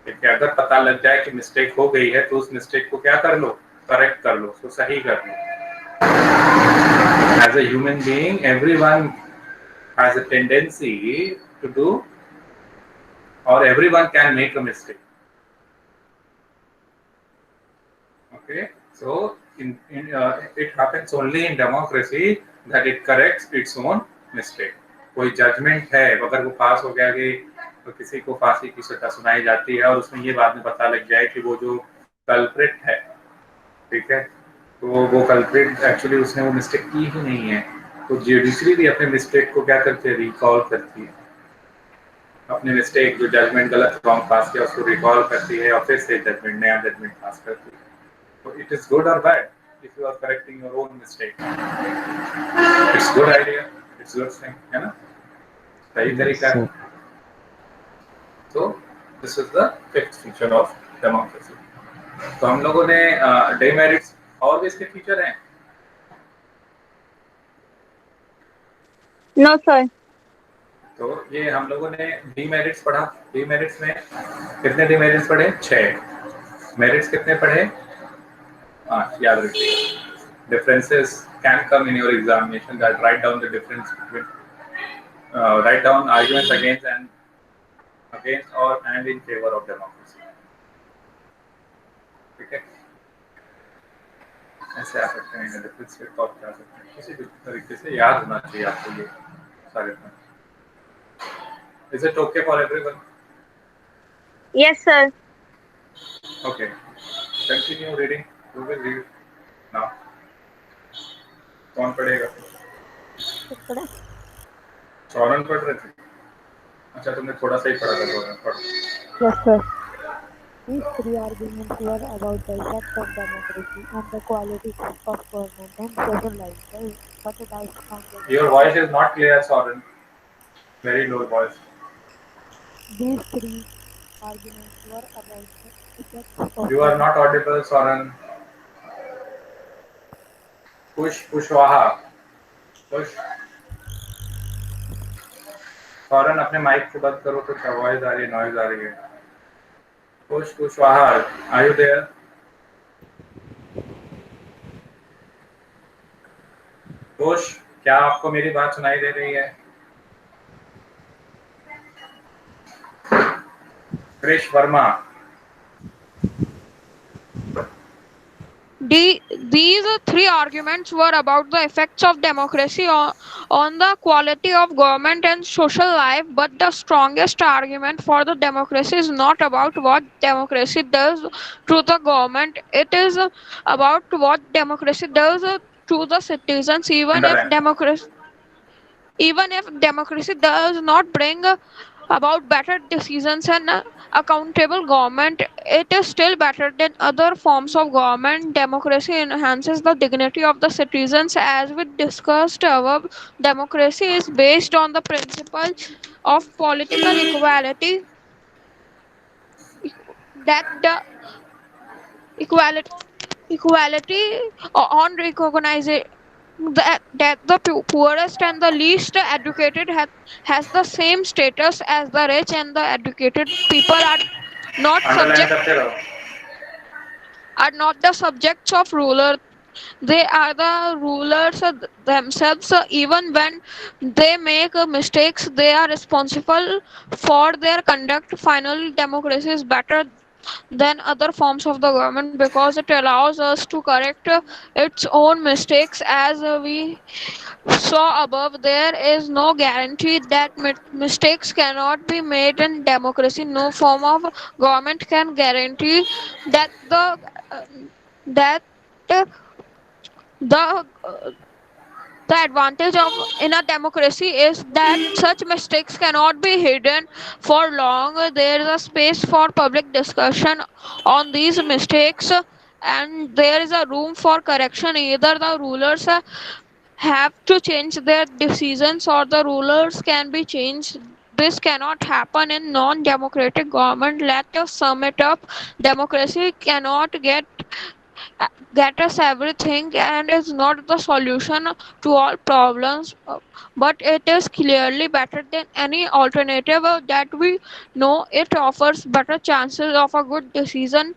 Speaker 1: कि अगर पता लग जाए कि मिस्टेक हो गई है तो उस मिस्टेक को क्या कर लो, करेक्ट कर लो, उसको सही कर लो. As a human being everyone has a tendency to do, or everyone can make a mistake. Okay, so it happens only in democracy that it corrects its own mistake. कोई judgement है, अगर वो पास हो गया कि तो किसी को फांसी की सजा सुनाई जाती है और उसमें ये बाद में पता लग जाए कि वो जो कल्प्रिट है, ठीक है, तो वो कल्प्रिट एक्चुअली उसने वो मिस्टेक की ही नहीं है, तो जुडिशरी भी अपने मिस्टेक को क्या करती है, रिकॉल करती है. अपने मिस्टेक जो जजमेंट गलत रॉन्ग पास किया उसको रिकॉल करती है और फिर से जजमेंट नया जजमेंट पास करती है. तो इट इज गुड और bad if you are correcting your own mistake. It's good idea, it's good thing, है ना, सही तरीका है. तो this is the fifth feature of democracy. तो हम लोगों ने डेमेरिट्स और भी इसके फीचर हैं.
Speaker 2: No sir.
Speaker 1: तो ये हम लोगों ने डीमेरिट्स पढ़ा. डीमेरिट्स में कितने डीमेरिट्स पढ़े? 6. मेरिट्स कितने पढ़े? 8. याद रखिए. Differences can come in your examination. That write down the difference between, write down arguments against और and in favour of democracy. ठीक है, ऐसे आ सकते हैं डिफरेंस के तौर पे आ सकते हैं. किसी भी तरीके से याद होना चाहिए आपको ये सारे. Is it okay for everyone?
Speaker 2: Yes, sir.
Speaker 1: Okay. Continue reading. Who will read now? कौन पढ़ेगा? सौरन पढ़ रहे थे. अच्छा, तुमने थोड़ा सा ही पढ़ा था. सौरन पढ़.
Speaker 5: Yes, sir. These 3 arguments were about the effect of democracy on the quality of government and social life. But it has found
Speaker 1: Your voice is not clear, Sauron. Very low voice.
Speaker 5: these 3 arguments were about the effect of
Speaker 1: You are not audible, Sauron. Pushwaha. Push. Sauron, अपने mic को बंद करो तो क्या voice आ रही है, noise आ रही है. Pushwaha, are you there? Push, क्या आपको मेरी बात सुनाई दे रही है? Krish Verma.
Speaker 3: These 3 arguments were about the effects of democracy on the quality of government and social life, but the strongest argument for the democracy is not about what democracy does to the government. It is about what democracy does to the citizens. Even if democracy does not bring about better decisions and accountable government, it is still better than other forms of government. Democracy enhances the dignity of the citizens. As we discussed above, democracy is based on the principle of political equality, that the equality on recognizing that the poorest and the least educated has the same status as the rich, and the educated people not the subjects of ruler. They are the rulers themselves. Even when they make mistakes, they are responsible for their conduct. Finally, democracy is better than other forms of the government because it allows us to correct its own mistakes. As we saw above, there is no guarantee that mistakes cannot be made in democracy. No form of government can guarantee that the The advantage of in a democracy is that such mistakes cannot be hidden for long. There is a space for public discussion on these mistakes, and there is a room for correction. Either the rulers have to change their decisions or the rulers can be changed. This cannot happen in non-democratic government. Let us sum it up. Democracy cannot get us everything and is not the solution to all problems, but it is clearly better than any alternative that we know. It offers better chances of a good decision.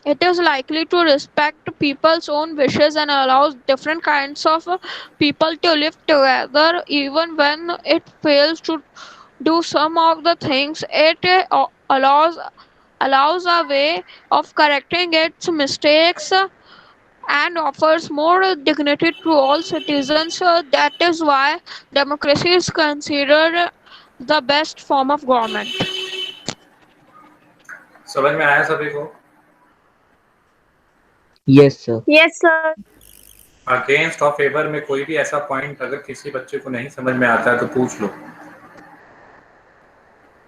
Speaker 3: It is likely to respect people's own wishes and allows different kinds of people to live together. Even when it fails to do some of the things, it allows a way of correcting its mistakes and offers more dignity to all citizens. That is why democracy is considered the best form of government.
Speaker 1: समझ में आया सभी को?
Speaker 4: Yes, sir.
Speaker 2: Yes, sir.
Speaker 1: Against और favour में कोई भी ऐसा पॉइंट अगर किसी बच्चे को नहीं समझ में आता है तो पूछ लो।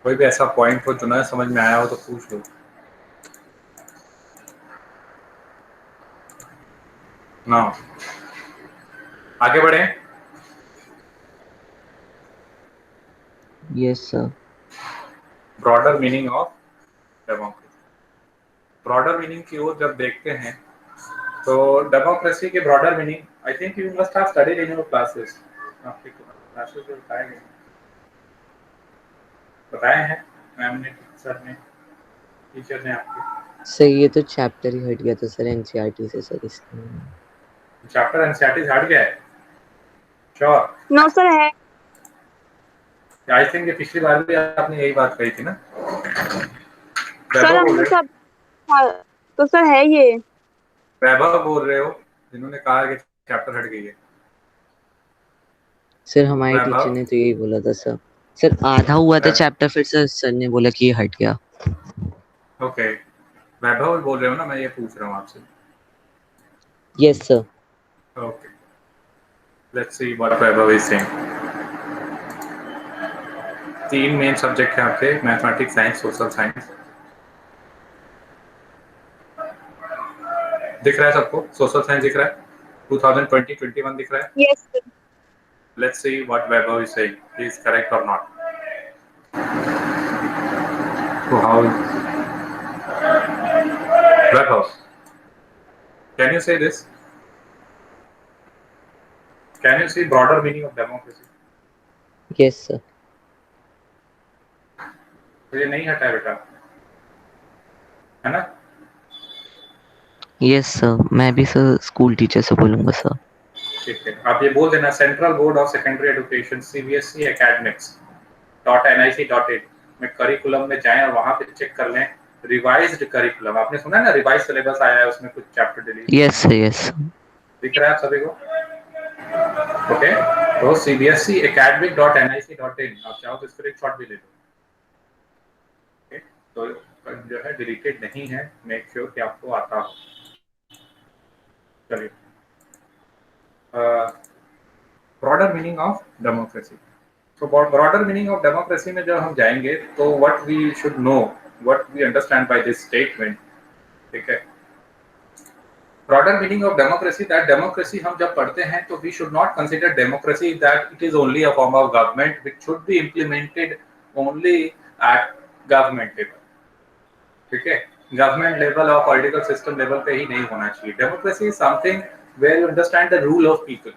Speaker 1: कोई भी ऐसा पॉइंट हो जो ना समझ में आया हो तो पूछ लो। ना आगे बढ़े।
Speaker 4: Yes, sir.
Speaker 1: Broader meaning of democracy. Broader meaning की ओर जब देखते हैं तो डेमोक्रेसी के broader meaning I think you must have studied in your classes. आपके क्लासेस में बताए हैं मैम ने, सर ने, टीचर ने आपके।
Speaker 8: सर ये तो चैप्टर ही हट गया था सर एनसीईआरटी से सर, इसलिए
Speaker 1: चैप्टर एनसीईआरटी से हट गया है? श्योर?
Speaker 2: नो सर है।
Speaker 1: आई थिंक ये पिछली बार भी आपने यही बात कही थी ना?
Speaker 2: सर हमने सब तो सर है ये।
Speaker 1: वैभव बोल रहे हो जिन्होंने कहा कि चैप्टर हट गई है?
Speaker 8: सर हमारे टीचर ने तो यही बोला था सर। सर आधा हुआ था चैप्टर, फिर सर ने बोला कि ये हट गया।
Speaker 1: ओके, वैभव बोल रहे हो ना? मैं ये पूछ रहा हूँ आपसे।
Speaker 8: Yes sir.
Speaker 1: Okay, let's see what Vaibhav is saying. 3 main subject हैं आपके, मैथमेटिक्स, साइंस, सोशल साइंस। दिख रहा है सबको? सोशल साइंस दिख रहा है? 2020-21 दिख रहा है?
Speaker 2: Yes sir.
Speaker 1: Let's see what Vaibhav is saying. He is correct or not? So how? Vaibhav, can you say this? Can you see broader meaning of democracy?
Speaker 8: Yes sir.
Speaker 1: तो ये नहीं हटा है बेटा, है ना?
Speaker 8: यस सर, मैं भी सर स्कूल टीचर से बोलूँगा सर।
Speaker 1: ठीक है, आप ये बोल देना central board of secondary education CBSE academics.nic.in में करिकुलम में जाएं और वहां पे चेक कर लें रिवाइज्ड करिकुलम। आपने सुना है ना रिवाइज सिलेबस आया है, उसमें कुछ chapter delete.
Speaker 8: Yes sir, yes sir.
Speaker 1: दिख रहा है आप सभी को? ओके, तो CBSE academic.nic.in आप चाहो तो स्क्रीनशॉट भी ले लो। ओके, तो जो है डिलीटेड नहीं है, मेक श्योर कि आपको आता हो। चलिए, ब्रॉडर मीनिंग ऑफ डेमोक्रेसी। तो ब्रॉडर मीनिंग ऑफ डेमोक्रेसी में जब हम जाएंगे तो what we should know, what we understand by this statement, ठीक है? Broader meaning of democracy, that democracy हम जब पढ़ते हैं तो we should not consider democracy that it is only a form of government which should be implemented only at government level, ठीक है? Government level और पॉलिटिकल सिस्टम लेवल पे ही नहीं होना चाहिए। Democracy is something where you understand the rule of people,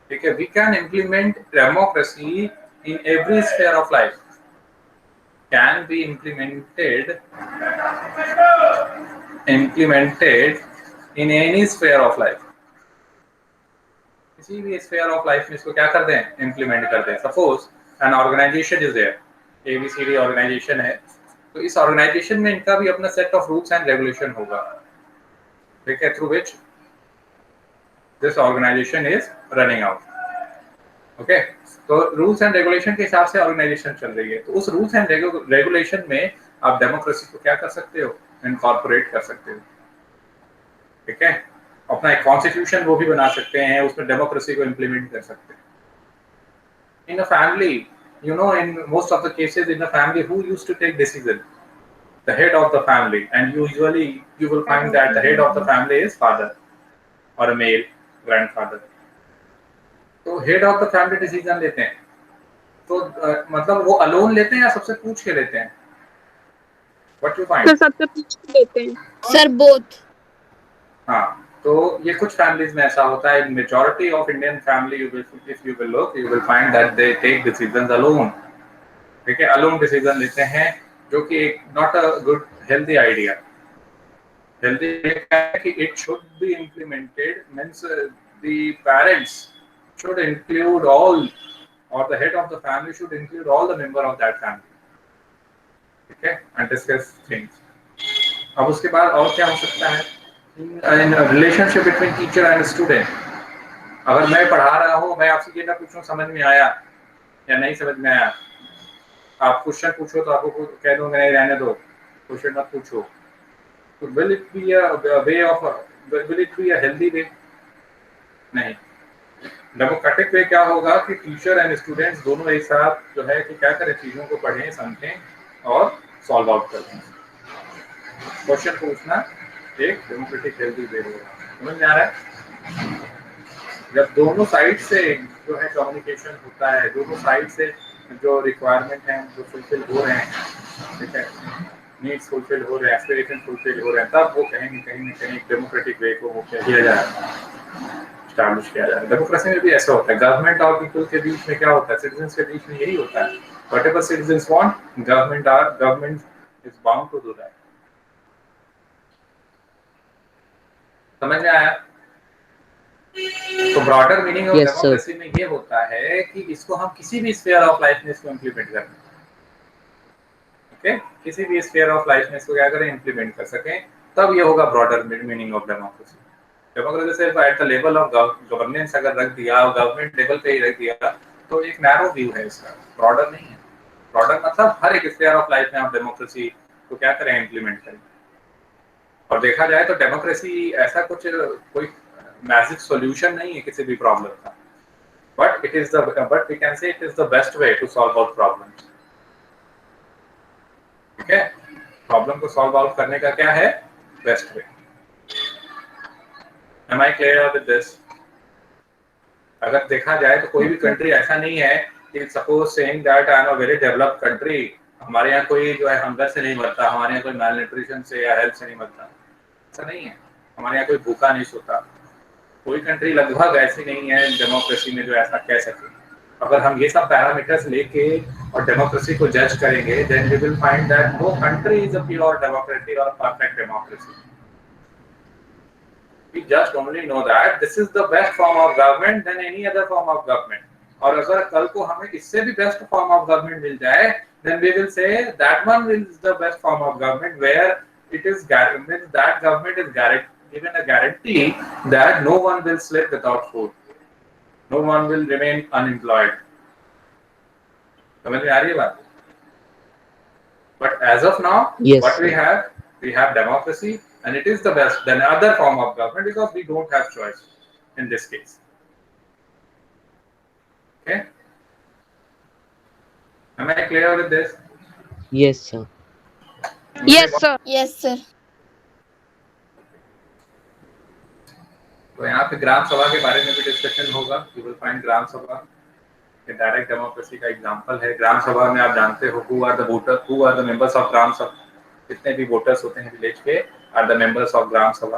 Speaker 1: ठीक है? We can implement democracy in every sphere of life, can be implemented in any sphere of life. किसी भी स्फीयर ऑफ लाइफ में इसको क्या कर दें, इम्प्लीमेंट कर दें। Suppose an organization is there, ABCD organization है, तो इस ऑर्गेनाइजेशन में इनका भी अपना set of rules and regulation होगा, ठीक है? Through which this organization is running out, okay? तो रूल्स एंड रेगुलेशन के हिसाब से ऑर्गेनाइजेशन चल रही है, तो उस रूल्स एंड रेगुलेशन में आप डेमोक्रेसी को क्या कर सकते हो, इनकॉर्पोरेट कर सकते हो, ठीक है? अपना एक कॉन्स्टिट्यूशन वो भी बना सकते हैं, उसमें डेमोक्रेसी को इम्प्लीमेंट कर सकते हैं। In a family, you know, in most of the cases in a family, who used to take decision? The head of the family, and usually you will find that the head of the family is father or a male grandfather. तो head of the family decision लेते हैं, तो मतलब वो alone लेते हैं या सबसे पूछ के लेते हैं? What you find?
Speaker 2: तो सबसे पूछ के लेते हैं।
Speaker 5: Sir both.
Speaker 1: हाँ, तो ये कुछ फैमिलीज में ऐसा होता है। Majority of Indian family, if you will look, you will find that they take decisions alone. ठीक है, अलोन डिसीजन लेते हैं, जो कि एक not a good healthy idea. Healthy है कि it should be implemented, means the parents should include all, or the head of the family should include all the member of that family, ठीक है, and discuss things। अब उसके बाद और क्या हो सकता है? in a relationship between teacher and student, अगर मैं पढ़ा रहा हूँ, मैं आपसे ये ना पूछूं समझ में आया या नहीं समझ में आया, आप क्वेश्चन पूछो तो आपको कह दूंगा नहीं रहने दो, क्वेश्चन मत पूछो, तो will it be a healthy way? नहीं। डेमोक्रेटिक वे क्या होगा कि टीचर एंड स्टूडेंट्स दोनों एक साथ जो है कि क्या करें, चीजों को पढ़ें, समझें और सॉल्व आउट करें। क्वेश्चन पूछना एक डेमोक्रेटिक हेल्दी वे होगा। समझ में आ रहा है? जब दोनों साइड से जो है कम्युनिकेशन होता है, दोनों साइड से जो रिक्वायरमेंट है जो फुलफिल हो रहे हैं, ठीक है, नीड्स फुलफिल हो रहे हैं, एस्पिरेशन फुलफिल हो रहे हैं, तब वो कहीं न कहीं डेमोक्रेटिक वे को वो किया जाए, एस्टैब्लिश किया जाए। डेमोक्रेसी में भी ऐसा होता है, गवर्नमेंट और पीपल के बीच में क्या होता है, सिटीजन्स के बीच में यही होता है। Whatever citizens want, government is bound to do that. समझ में आया? तो ब्रॉडर मीनिंग ऑफ डेमोक्रेसी में ये होता है कि इसको हम किसी भी स्फीयर ऑफ लाइफ में इसको इम्प्लीमेंट करें, ओके, किसी भी स्फीयर ऑफ लाइफ में इसको क्या करें, इम्प्लीमेंट कर सकें, तब ये होगा broader meaning of democracy. Democracy सिर्फ at the level of governance अगर रख दिया, गवर्नमेंट लेवल पे ही रख दिया, तो एक नैरो व्यू है इसका, ब्रॉडर नहीं है। ब्रॉडर मतलब हर एक स्फीयर ऑफ लाइफ में आप डेमोक्रेसी को क्या करें, इम्प्लीमेंट करें। और देखा जाए तो डेमोक्रेसी ऐसा कुछ कोई मैजिक सॉल्यूशन नहीं है किसी भी प्रॉब्लम का, but we can say it is the best way to solve out problems. ठीक है, प्रॉब्लम को सॉल्व आउट करने का क्या है, best way. Am I clear with this? अगर देखा जाए तो कोई भी कंट्री ऐसा नहीं है कि suppose saying that I am a very developed country, हमारे यहाँ कोई जो है हंगर से नहीं मरता, हमारे यहाँ कोई मैल न्यूट्रिशन से या हेल्थ से नहीं मरता, ऐसा नहीं है। हमारे यहाँ कोई भूखा नहीं सोता, कोई कंट्री लगभग ऐसी नहीं है डेमोक्रेसी में जो ऐसा कह सके। अगर हम ये सब पैरामीटर्स लेके और डेमोक्रेसी को जज करेंगे, then we will find that no country is a pure democracy और perfect democracy. We just only know that this is the best form of government than any other form of government. और अगर कल को हमें इससे भी best form of government मिल जाए, then we will say that one is the best form of government where it is guaranteed that government is given a guarantee that no one will slip without food, no one will remain unemployed. समझ में आ रही है बात? But as of now,
Speaker 8: Yes,
Speaker 1: what we have democracy. And it is the best than other form of government because we don't have choice in this case. Okay? Am I clear with this?
Speaker 8: yes, sir.
Speaker 3: Yes, sir.
Speaker 5: Yes, sir.
Speaker 1: तो यहाँ पे ग्राम सभा के बारे में भी discussion होगा। You will find ग्राम सभा डायरेक्ट डेमोक्रेसी का एग्जांपल है। ग्राम सभा में आप जानते हो who are the members of ग्राम सभा, कितने भी वोटर्स होते हैं विलेज के are the members of ग्राम सभा।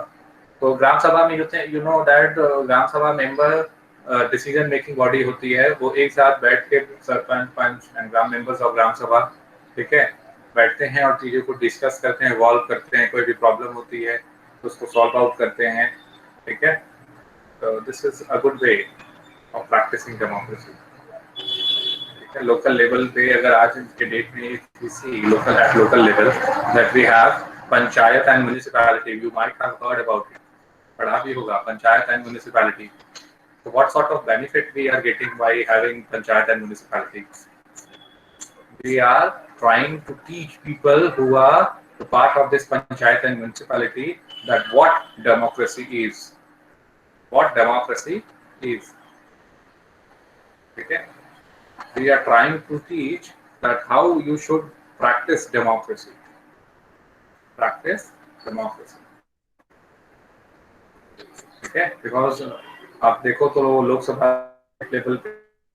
Speaker 1: तो ग्राम सभा में you know that ग्राम सभा मेंबर डिसीजन मेकिंग बॉडी होती है, वो एक साथ बैठ के sarpanch, punch and gram members of gram सभा, ठीक है, बैठते हैं और चीज़ों को डिस्कस करते हैं, इवॉल्व करते हैं, कोई भी प्रॉब्लम होती है तो उसको सॉल्व आउट करते हैं, ठीक है। तो this is a good way of practising democracy. Local level पे अगर आज के डेट में local level that we have panchayat and municipality, you might have heard about it, पढ़ा भी होगा panchayat and municipality. So what sort of benefit we are getting by having panchayat and municipality? We are trying to teach people who are the part of this panchayat and municipality that what democracy is, what democracy is. Okay, we are trying to teach that how you should practice democracy. Practice democracy. Okay, because आप देखो तो Lok Sabha level पे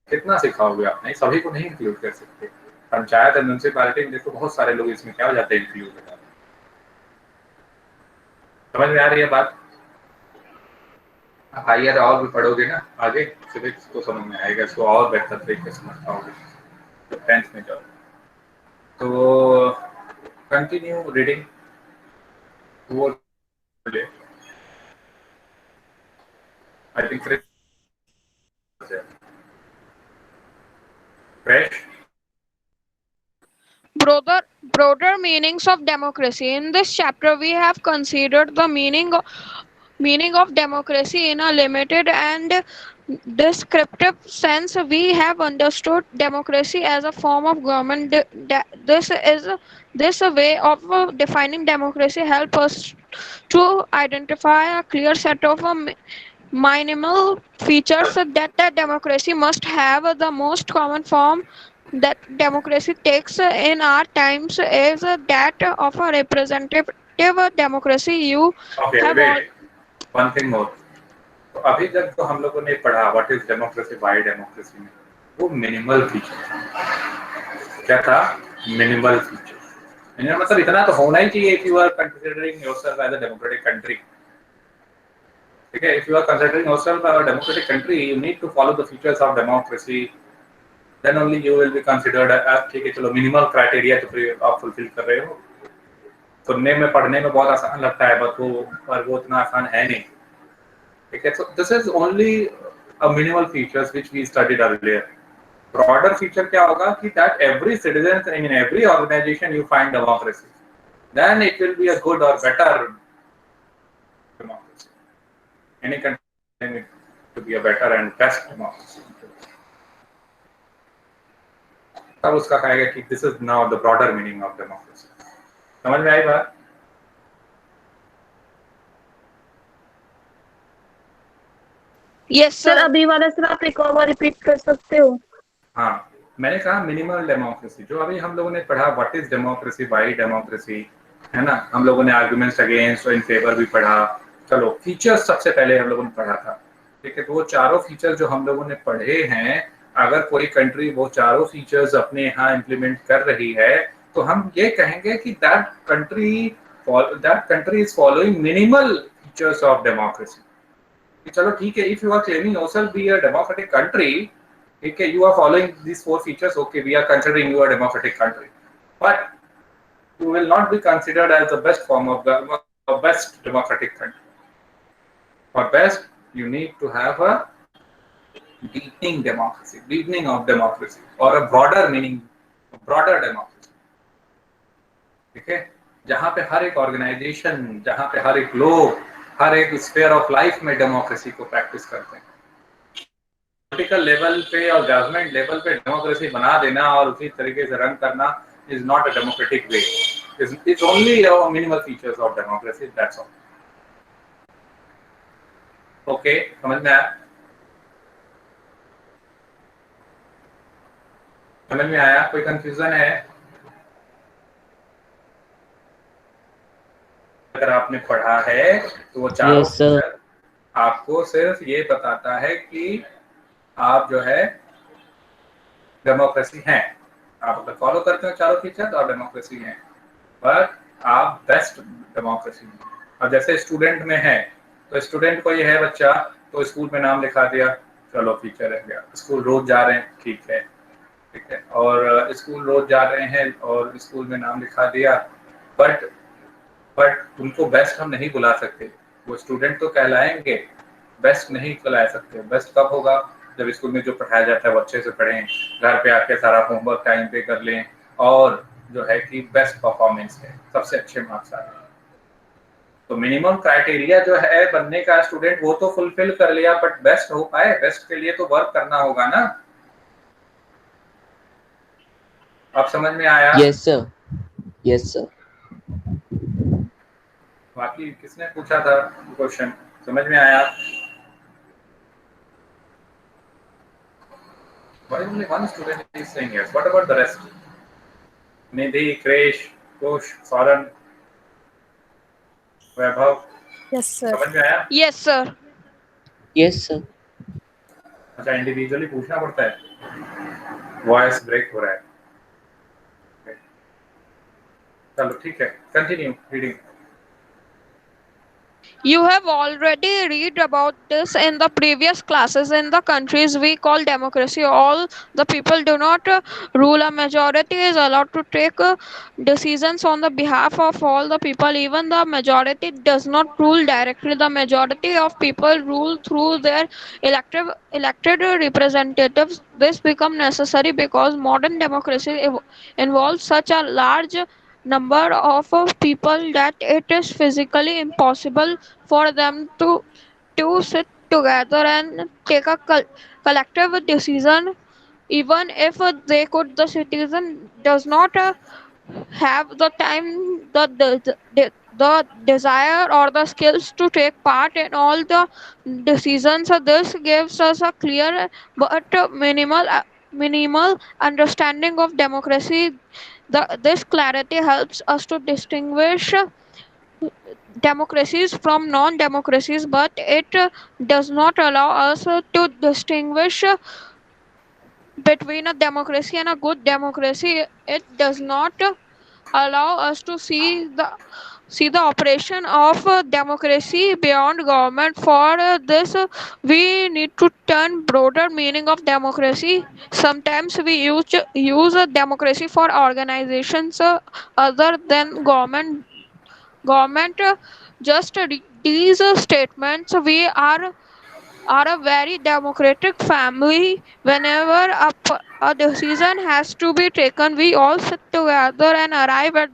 Speaker 1: कितना सिखाओगे आप, नहीं सभी को नहीं इंक्लूड कर सकते। पंचायत और म्यूनसिपैलिटी में देखो बहुत सारे लोग इसमें क्या हो जाते हैं इंक्लूड हो जाते हैं। समझ में आ रही है बात? हायर और भी पढ़ोगे ना आगे सिविक्स को समझ में आएगा, इसको और बेहतर तरीके से समझ पाओगे तो 10th में जाओ। तो कंटिन्यू रीडिंग वो I think fresh.
Speaker 3: Broader meanings of democracy. In this chapter, we have considered the meaning of democracy in a limited and descriptive sense. We have understood democracy as a form of government. This way of defining democracy help us to identify a clear set of minimal features that the democracy must have. The most common form that democracy takes in our times is that of a representative democracy. You
Speaker 1: Okay,
Speaker 3: have
Speaker 1: wait. One thing more. तो अभी तक जो हम लोगों ने पढ़ा what is democracy, Y democracy में वो मिनिमल फीचर क्या था? मिनिमल फीचर मतलब इतना तो होना ही चाहिए if you are considering yourself as a democratic country. ठीक है, if you are considering yourself as a democratic country you need to follow the features of democracy, then only you will be considered as. ठीक है चलो minimal criteria तो फिर आप fulfil कर रहे हो। सुनने में पढ़ने में बहुत आसान लगता है बट वो इतना आसान है नहीं। Okay, so this is only a minimal features which we studied earlier. Broader feature क्या होगा कि that every citizen in every organization you find democracy, then it will be a good or better democracy. Any country need to be a better and best democracy. तब उसका कहेगा कि this is now the broader meaning of democracy. समझ में आई बात?
Speaker 3: yes
Speaker 2: sir
Speaker 3: sir.
Speaker 2: अभी वाला सर आप एक और बार रिपीट कर सकते हो?
Speaker 1: हाँ, मैंने कहा मिनिमल डेमोक्रेसी जो अभी हम लोगों ने पढ़ा what is democracy, Y democracy, है ना। हम लोगों ने आर्गुमेंट्स अगेंस्ट और इन फेवर भी पढ़ा। चलो फीचर्स सबसे पहले हम लोगों ने पढ़ा था। ठीक है, तो वो चारों फीचर जो हम लोगों ने पढ़े हैं, अगर कोई कंट्री वो चारों फीचर्स अपने यहाँ इम्प्लीमेंट कर रही है तो हम ये कहेंगे कि that country is following minimal features of democracy. चलो ठीक है, if you are claiming yourself be a democratic country, okay, you are following these 4 features, okay, we are considering you a democratic country, but you will not be considered as the best form of the best democratic country. For best you need to have a deepening of democracy or a broader meaning, broader democracy. ठीक है, जहाँ पे हर एक organisation, जहाँ पे हर एक लोग, हर एक स्फीयर ऑफ लाइफ में डेमोक्रेसी को प्रैक्टिस करते हैं। पॉलिटिकल लेवल पे और गवर्नमेंट लेवल पे डेमोक्रेसी बना देना और उसी तरीके से रन करना is not a democratic way. It's only minimal features of democracy, that's all. Okay, समझ में आया? समझ में आया? कोई कंफ्यूजन है? अगर आपने पढ़ा है तो वो चारों
Speaker 8: Yes, sir.
Speaker 1: फीचर आपको सिर्फ ये बताता है कि आप जो है डेमोक्रेसी हैं। आप अगर फॉलो करते हो चारों फीचर तो आप डेमोक्रेसी हैं, पर आप बेस्ट डेमोक्रेसी हैं। अब जैसे स्टूडेंट में है तो स्टूडेंट को ये है बच्चा तो स्कूल में नाम लिखा दिया, चलो फीचर रह गया। स्कूल रोज जा रहे हैं, ठीक है, ठीक है, और स्कूल रोज जा रहे हैं और स्कूल में नाम लिखा दिया, बट उनको बेस्ट हम नहीं बुला सकते। वो स्टूडेंट तो कहलाएंगे, बेस्ट नहीं बुला सकते। बेस्ट कब होगा? जब स्कूल में जो पढ़ाया जाता है वो अच्छे से पढ़ें, घर पे आके सारा होमवर्क टाइम पे कर लें और जो है कि बेस्ट परफॉर्मेंस है, सबसे अच्छे मार्क्स आ रहे हैं। तो मिनिमम क्राइटेरिया जो है बनने का स्टूडेंट वो तो फुलफिल कर लिया, बट बेस्ट हो पाए, बेस्ट के लिए तो वर्क करना होगा ना। आप समझ में आया?
Speaker 8: Yes, sir. Yes, sir.
Speaker 1: बाकी किसने पूछा था क्वेश्चन? समझ में आया? Why only one student is saying yes? What about the rest? Nidhi, Krish, Kush, Saran, Vaibhav,
Speaker 5: Yes, sir.
Speaker 1: समझ में आया?
Speaker 3: Yes, sir.
Speaker 8: Yes, sir.
Speaker 1: अच्छा, इंडिविजुअली पूछना पड़ता है, वॉइस ब्रेक हो रहा है। चलो ठीक है, continue reading.
Speaker 3: You have already read about this in the previous classes. In the countries we call democracy, all the people do not rule. A majority is allowed to take decisions on the behalf of all the people. Even the majority does not rule directly. The majority of people rule through their elected representatives. This become necessary because modern democracy involves such a large number of people that it is physically impossible for them to sit together and take a collective decision. Even if they could, the citizen does not have the time, the desire or the skills to take part in all the decisions. So this gives us a clear but minimal understanding of democracy. This clarity helps us to distinguish democracies from non-democracies, but it does not allow us to distinguish between a democracy and a good democracy. It does not allow us to see the operation of democracy beyond government. For this, we need to turn broader meaning of democracy. Sometimes we use democracy for organizations other than government. Just these statements. We are a very democratic family. Whenever a decision has to be taken, we all sit together and arrive at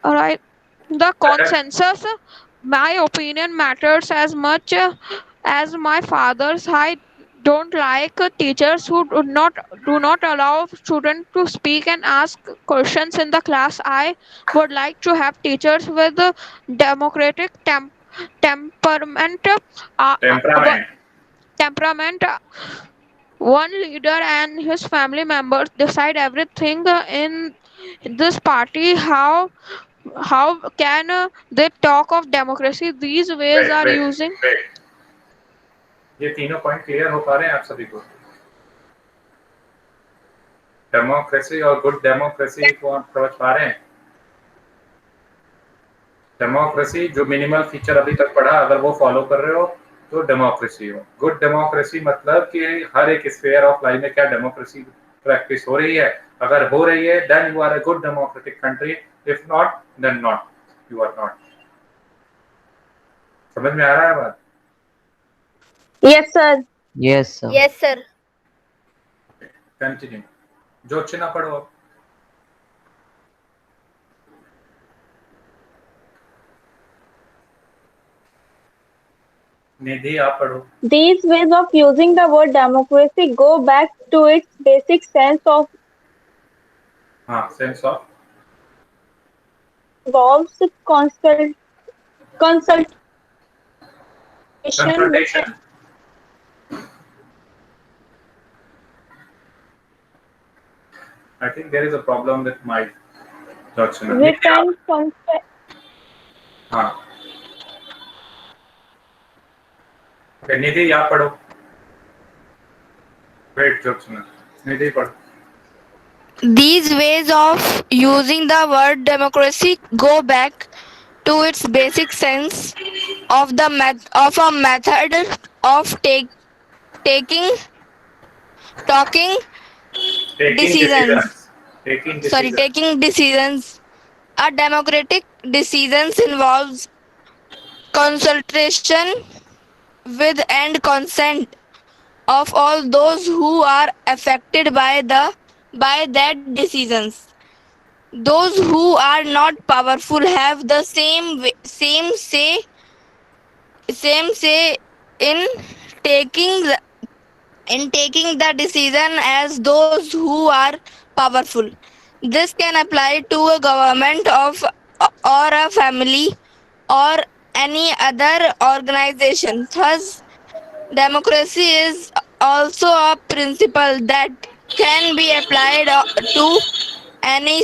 Speaker 3: arrive the consensus. My opinion matters as much as my father's. I don't like teachers who do not allow students to speak and ask questions in the class. I would like to have teachers with democratic temperament. Uh, uh,
Speaker 1: temperament.
Speaker 3: temperament. One leader and his family members decide everything in this party. How can they talk of democracy? These ways
Speaker 1: wait
Speaker 3: are
Speaker 1: wait
Speaker 3: using.
Speaker 1: Wait, ये तीनों point clear हो पा रहे हैं आप सभी को? Democracy और गुड डेमोक्रेसी को आप समझ पा रहे हैं? डेमोक्रेसी जो मिनिमल फीचर अभी तक पढ़ा, अगर वो फॉलो कर रहे हो तो डेमोक्रेसी हो। गुड डेमोक्रेसी मतलब कि हर एक स्फीयर ऑफ लाइफ में क्या डेमोक्रेसी प्रैक्टिस हो रही है। अगर हो रही है then you are a good democratic country, if not then not, you are not. समझ में आ रहा है बात?
Speaker 2: Yes, sir.
Speaker 8: Yes, sir.
Speaker 9: Yes, sir.
Speaker 1: Continue. जो अच्छे ना पढ़ो अब। निधि आप पढ़ो।
Speaker 2: These ways of using the word democracy go back to its basic sense of
Speaker 1: हाँ, sense of
Speaker 2: involves consultation
Speaker 1: consultation. I think there is a problem with my document.
Speaker 2: with and consent.
Speaker 1: हाँ, निधि आप पढ़ो। Wait जोक्सना, निधि पढ़ो।
Speaker 9: These ways of using the word democracy go back to its basic sense of of a method of taking talking decisions. Taking decisions. A democratic decisions involves consultation with and consent of all those who are affected by that decisions. Those who are not powerful have the same say in taking the decision as those who are powerful. This can apply to a government or a family or any other organization. Thus, democracy is also a principle that can be applied to any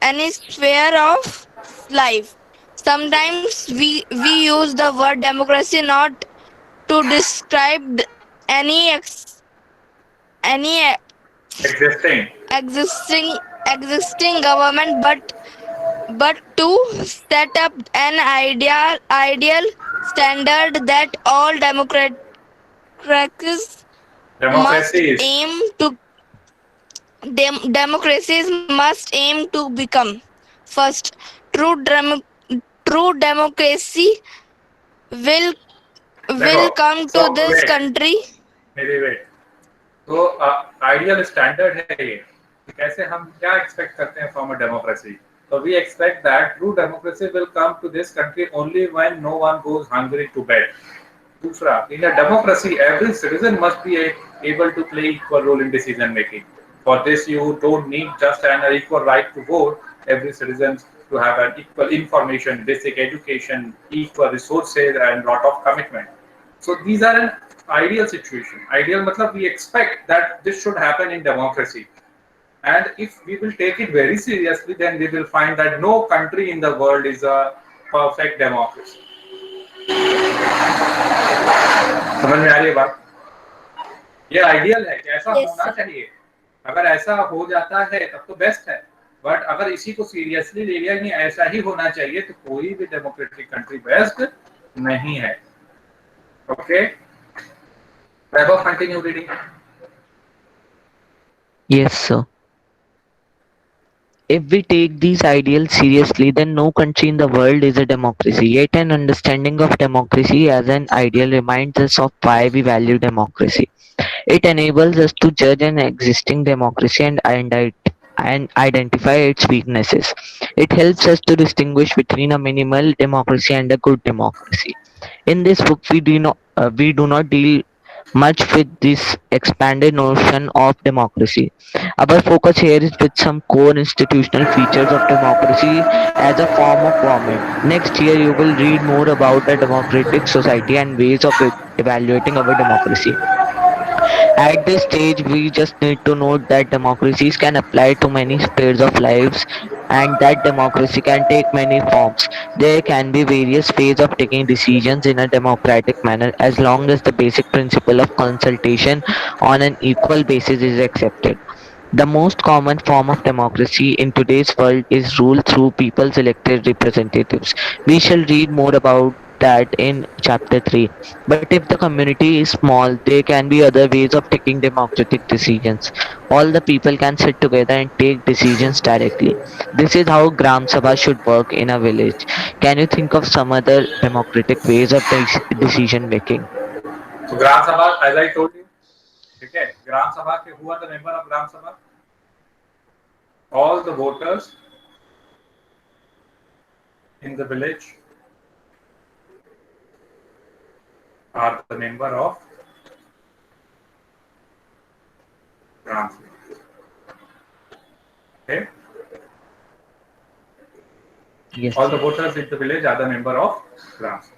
Speaker 9: any sphere of life. Sometimes we use the word democracy not to describe any
Speaker 1: Existing.
Speaker 9: existing government, but to set up an ideal standard that all democracies must
Speaker 1: Democracies.
Speaker 9: aim to democracies must aim to become. First, true true democracy will
Speaker 1: देखो,
Speaker 9: come
Speaker 1: so
Speaker 9: to this
Speaker 1: wait,
Speaker 9: country.
Speaker 1: मेरी wait. तो ideal standard है ये. कैसे हम क्या expect करते हैं from a democracy? So we expect that true democracy will come to this country only when no one goes hungry to bed. दूसरा, in a democracy, every citizen must be able to play equal role in decision making. For this, you don't need just an equal right to vote. Every citizen to have an equal information, basic education, equal resources, and lot of commitment. So these are an ideal situation. Ideal matlab we expect that this should happen in democracy. And if we will take it very seriously, then we will find that no country in the world is a perfect democracy. समझ में आ रही है बात? ये ideal है कि ऐसा होना चाहिए. अगर ऐसा हो जाता है तब तो बेस्ट है. बट अगर इसी को सीरियसली ले लिया कि ऐसा ही होना चाहिए तो कोई भी डेमोक्रेटिक कंट्री बेस्ट नहीं है. Okay, Vaibhav continue reading.
Speaker 8: Yes, sir. If we take these ideals seriously, then no country in the world is a democracy. Yet an understanding of democracy as an ideal reminds us of why we value democracy. It enables us to judge an existing democracy and identify its weaknesses. It helps us to distinguish between a minimal democracy and a good democracy. In this book, we do not deal much with this expanded notion of democracy. Our focus here is with some core institutional features of democracy as a form of government. Next year, you will read more about the democratic society and ways of evaluating our democracy. At this stage, we just need to note that democracies can apply to many spheres of lives and that democracy can take many forms. There can be various ways of taking decisions in a democratic manner as long as the basic principle of consultation on an equal basis is accepted. The most common form of democracy in today's world is rule through people's elected representatives. We shall read more about that in chapter 3. But if the community is small, there can be other ways of taking democratic decisions. All the people can sit together and take decisions directly. This is how Gram Sabha should work in a village. Can you think of some other democratic ways of decision making?
Speaker 1: So Gram Sabha, as I told you, okay, Gram Sabha, who are the member of Gram Sabha? All the voters in the village are the member of Gram Sabha. Okay.
Speaker 8: Yes.
Speaker 1: All the voters in the village are the member of Gram Sabha.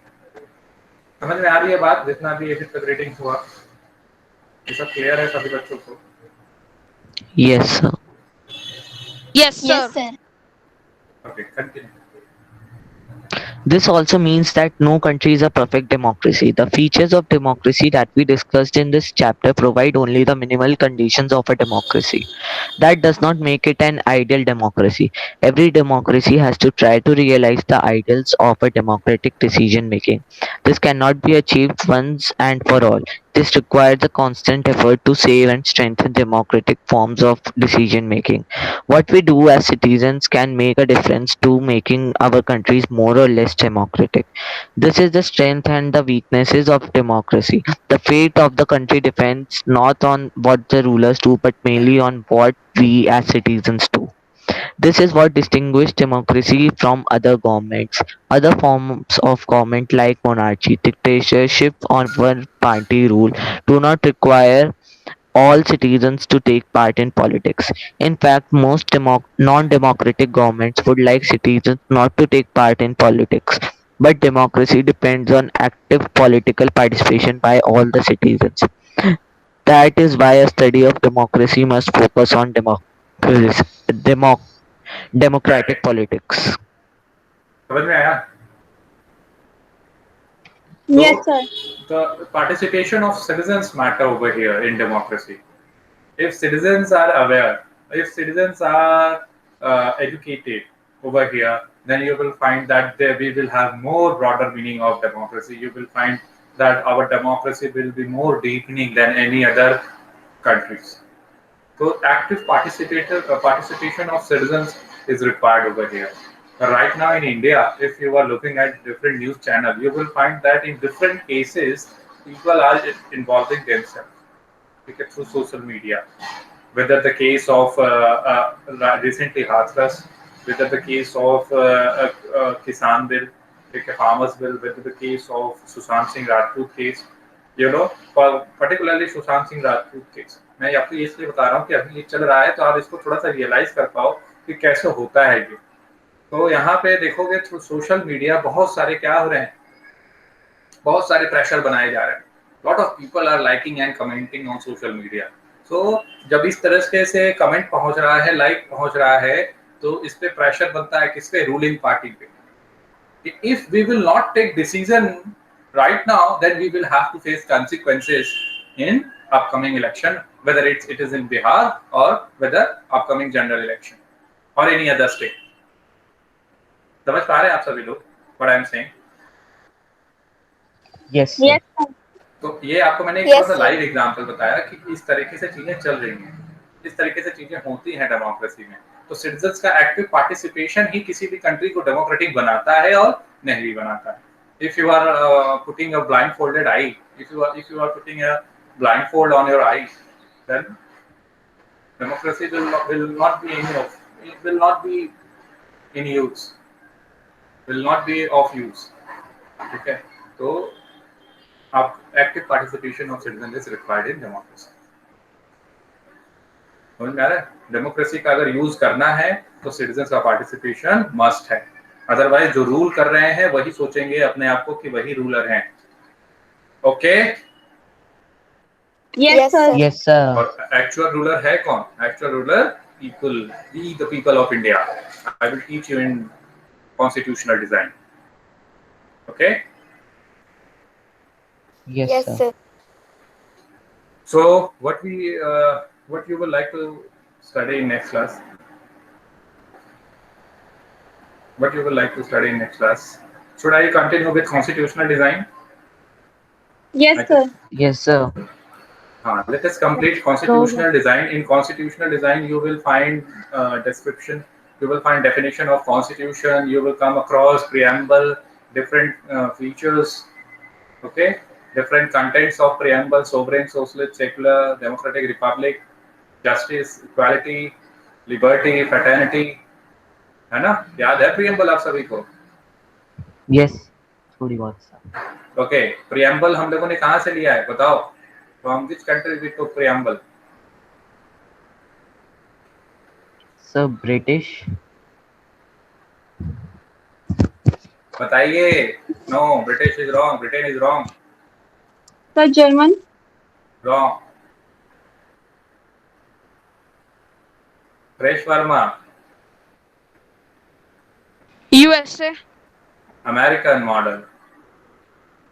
Speaker 1: समझ में आ रही है बात? जितना भी अभी तक रीडिंग हुआ, ये सब क्लियर है सभी बच्चों को?
Speaker 8: Yes, sir.
Speaker 3: Yes, sir.
Speaker 1: Okay, continue.
Speaker 8: This also means that no country is a perfect democracy. The features of democracy that we discussed in this chapter provide only the minimal conditions of a democracy. That does not make it an ideal democracy. Every democracy has to try to realize the ideals of a democratic decision making. This cannot be achieved once and for all. This requires a constant effort to save and strengthen democratic forms of decision making. What we do as citizens can make a difference to making our countries more or less democratic. This is the strength and the weaknesses of democracy. The fate of the country depends not on what the rulers do, but mainly on what we as citizens do. This is what distinguishes democracy from other governments. Other forms of government like monarchy, dictatorship, or one party rule do not require all citizens to take part in politics. In fact, most non-democratic governments would like citizens not to take part in politics. But democracy depends on active political participation by all the citizens. That is why a study of democracy must focus on democratic politics.
Speaker 1: समझ में आया?
Speaker 2: Yes, sir.
Speaker 1: The participation of citizens matter over here in democracy. If citizens are aware, if citizens are educated over here, then you will find that we will have more broader meaning of democracy. You will find that our democracy will be more deepening than any other countries. So active participation of citizens is required over here. Right now in India, if you are looking at different news channels, you will find that in different cases, people are involving themselves through social media. Whether the case of recently Hathras, whether the case of Kisan bill, farmers bill, whether the case of Sushant Singh Rajput case, particularly Sushant Singh Rajput case. मैं आपको इसलिए बता रहा हूँ कि अभी ये चल रहा है तो आप इसको थोड़ा सा रियलाइज कर पाओ कि कैसे होता है ये। तो यहाँ पे देखोगे थ्रू सोशल मीडिया बहुत सारे क्या हो रहे हैं, बहुत सारे प्रेशर बनाए जा रहे हैं। Lot of people are liking and commenting on social media. तो जब इस तरह से कमेंट पहुंच रहा है, लाइक पहुंच रहा है, तो इस पे प्रेशर बनता है किस पे? रूलिंग पार्टी पे। If we will not take decision right now, then we will have to face consequences in upcoming election, whether it is in Bihar or whether upcoming general election or any other state. समझ पा रहे हैं आप सभी लोग what I am saying?
Speaker 8: Yes, sir.
Speaker 2: Yes, sir.
Speaker 1: तो ये आपको मैंने एक
Speaker 2: Yes,
Speaker 1: थोड़ा सा
Speaker 2: sir.
Speaker 1: लाइव एग्जांपल बताया कि इस तरीके से चीजें चल रही हैं, इस तरीके से चीजें होती हैं डेमोक्रेसी में। तो सिटीजन्स का एक्टिव पार्टिसिपेशन ही किसी भी कंट्री को डेमोक्रेटिक बनाता है और नहीं भी बनाता है। If you are putting a blindfolded eye, if you are putting a blindfold on your eye, then democracy will not be in use, will not be of use. ठीक है? तो आप active participation of citizens is required in democracy. समझ में आ रहा है? Democracy का अगर यूज करना है तो सिटीजन्स का पार्टिसिपेशन मस्ट है। अदरवाइज जो रूल कर रहे हैं वही सोचेंगे अपने आप को कि वही रूलर हैं। Okay?
Speaker 2: Yes, sir.
Speaker 8: Yes, sir.
Speaker 1: और एक्चुअल रूलर है कौन? Actual ruler people, we the people of India. I will teach you in constitutional design. Okay?
Speaker 8: Yes, sir.
Speaker 1: So what you would like to study in next class? What you would like to study in next class? Should I continue with constitutional design?
Speaker 2: Yes, sir.
Speaker 8: Yes, sir.
Speaker 1: Let us complete constitutional design. In constitutional design, you will find description, you will find definition of constitution, you will come across preamble, different features, okay, different contents of preamble: sovereign, socialist, secular, democratic, republic, justice, equality, liberty, fraternity. है ना? याद है preamble आप सभी को?
Speaker 8: Yes, थोड़ी बहुत sir.
Speaker 1: Okay, preamble हम लोगों ने कहाँ से लिया है बताओ? From which country we took preamble?
Speaker 8: Sir, British.
Speaker 1: बताइए। No, British is wrong. Britain is wrong.
Speaker 2: Sir, German.
Speaker 1: Wrong. Fresh Verma.
Speaker 3: USA.
Speaker 1: American model.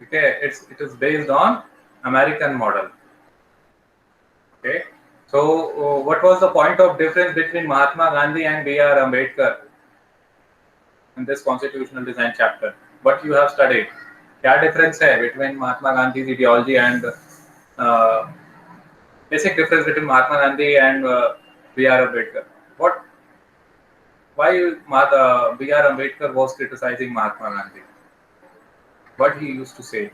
Speaker 1: Okay, it is based on American model. Okay, so what was the point of difference between Mahatma Gandhi and B.R. Ambedkar in this constitutional design chapter? What you have studied? क्या difference है between Mahatma Gandhi's ideology and basic difference between Mahatma Gandhi and B.R. Ambedkar? Why B.R. Ambedkar was criticizing Mahatma Gandhi? What he used to say?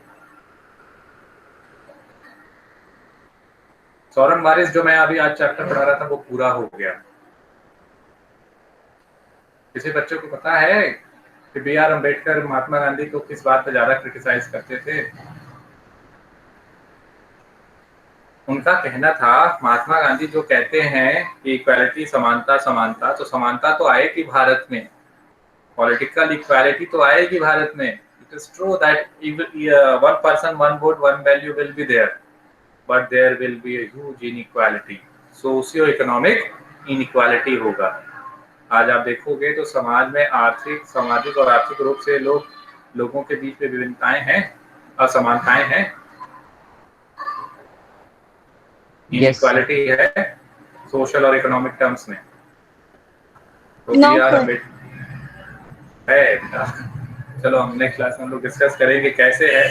Speaker 1: Saurabh बारिश जो मैं अभी आज chapter पढ़ा रहा था वो पूरा हो गया। किसी बच्चे को पता है कि बी आर अम्बेडकर महात्मा गांधी को किस बात पे ज्यादा क्रिटिसाइज करते थे? उनका कहना था, महात्मा गांधी जो कहते हैं कि इक्वालिटी, समानता समानता, तो समानता तो आएगी भारत में, पॉलिटिकल इक्वालिटी तो आएगी भारत में। It is true that one person one vote one value will be there, but there will be a huge inequality. Socio-economic inequality होगा. आज आप देखोगे तो समाज में सामाजिक और आर्थिक रूप से लोगों के बीच में विभिन्नताएं हैं, असमानताएं हैं, इनइक्वालिटी है सोशल और इकोनॉमिक टर्म्स में. तो चलो हम नेक्स्ट क्लास में हम लोग डिस्कस करेंगे कैसे है.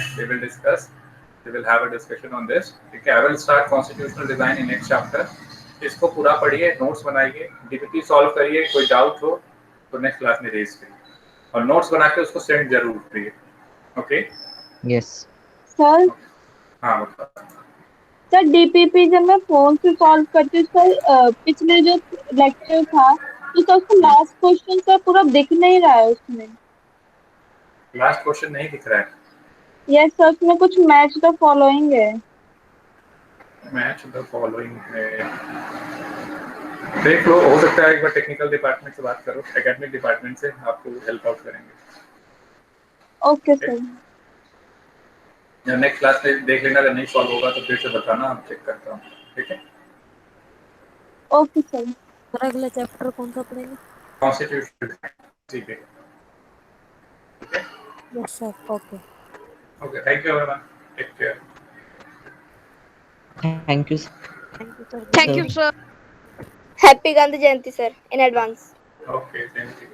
Speaker 1: we will have a discussion on this. ठीक है, I will start constitutional design in next chapter. इसको पूरा पढ़िए, नोट्स बनाइए, डीपीटी सॉल्व करिए, कोई डाउट हो तो नेक्स्ट क्लास में रेज करिए और नोट्स बना के उसको सेंड जरूर करिए. Okay
Speaker 8: yes
Speaker 2: sir.
Speaker 1: हाँ बताओ.
Speaker 2: सर डीपीपी जब मैं फोन से सॉल्व करती हूँ सर, पिछले जो लेक्चर था तो सर उसका लास्ट क्वेश्चन सर पूरा दिख नहीं रहा है उसमें.
Speaker 1: लास्ट क्वेश्चन नहीं दिख रहा है?
Speaker 2: यस सर, उसमें कुछ मैच द फॉलोइंग है.
Speaker 1: मैच द फॉलोइंग है, देख लो, हो सकता है एक बार टेक्निकल डिपार्टमेंट से बात करो, एकेडमिक डिपार्टमेंट से आपको हेल्प आउट करेंगे.
Speaker 2: Okay sir.
Speaker 1: या नेक्स्ट क्लास में देख लेना, अगर नहीं सॉल्व होगा तो फिर से बताना, हम चेक करता हूँ. ठीक है,
Speaker 2: ओके सर.
Speaker 5: और अगला चैप्टर कौन सा पढ़ेंगे?
Speaker 1: कॉन्स्टिट्यूशन. ठीक है,
Speaker 5: yes sir. Okay
Speaker 1: okay, thank you everyone, take care.
Speaker 8: Thank you.
Speaker 3: Thank you, sir.
Speaker 9: Happy Gandhi Jayanti, sir, in advance.
Speaker 1: Okay, thank you.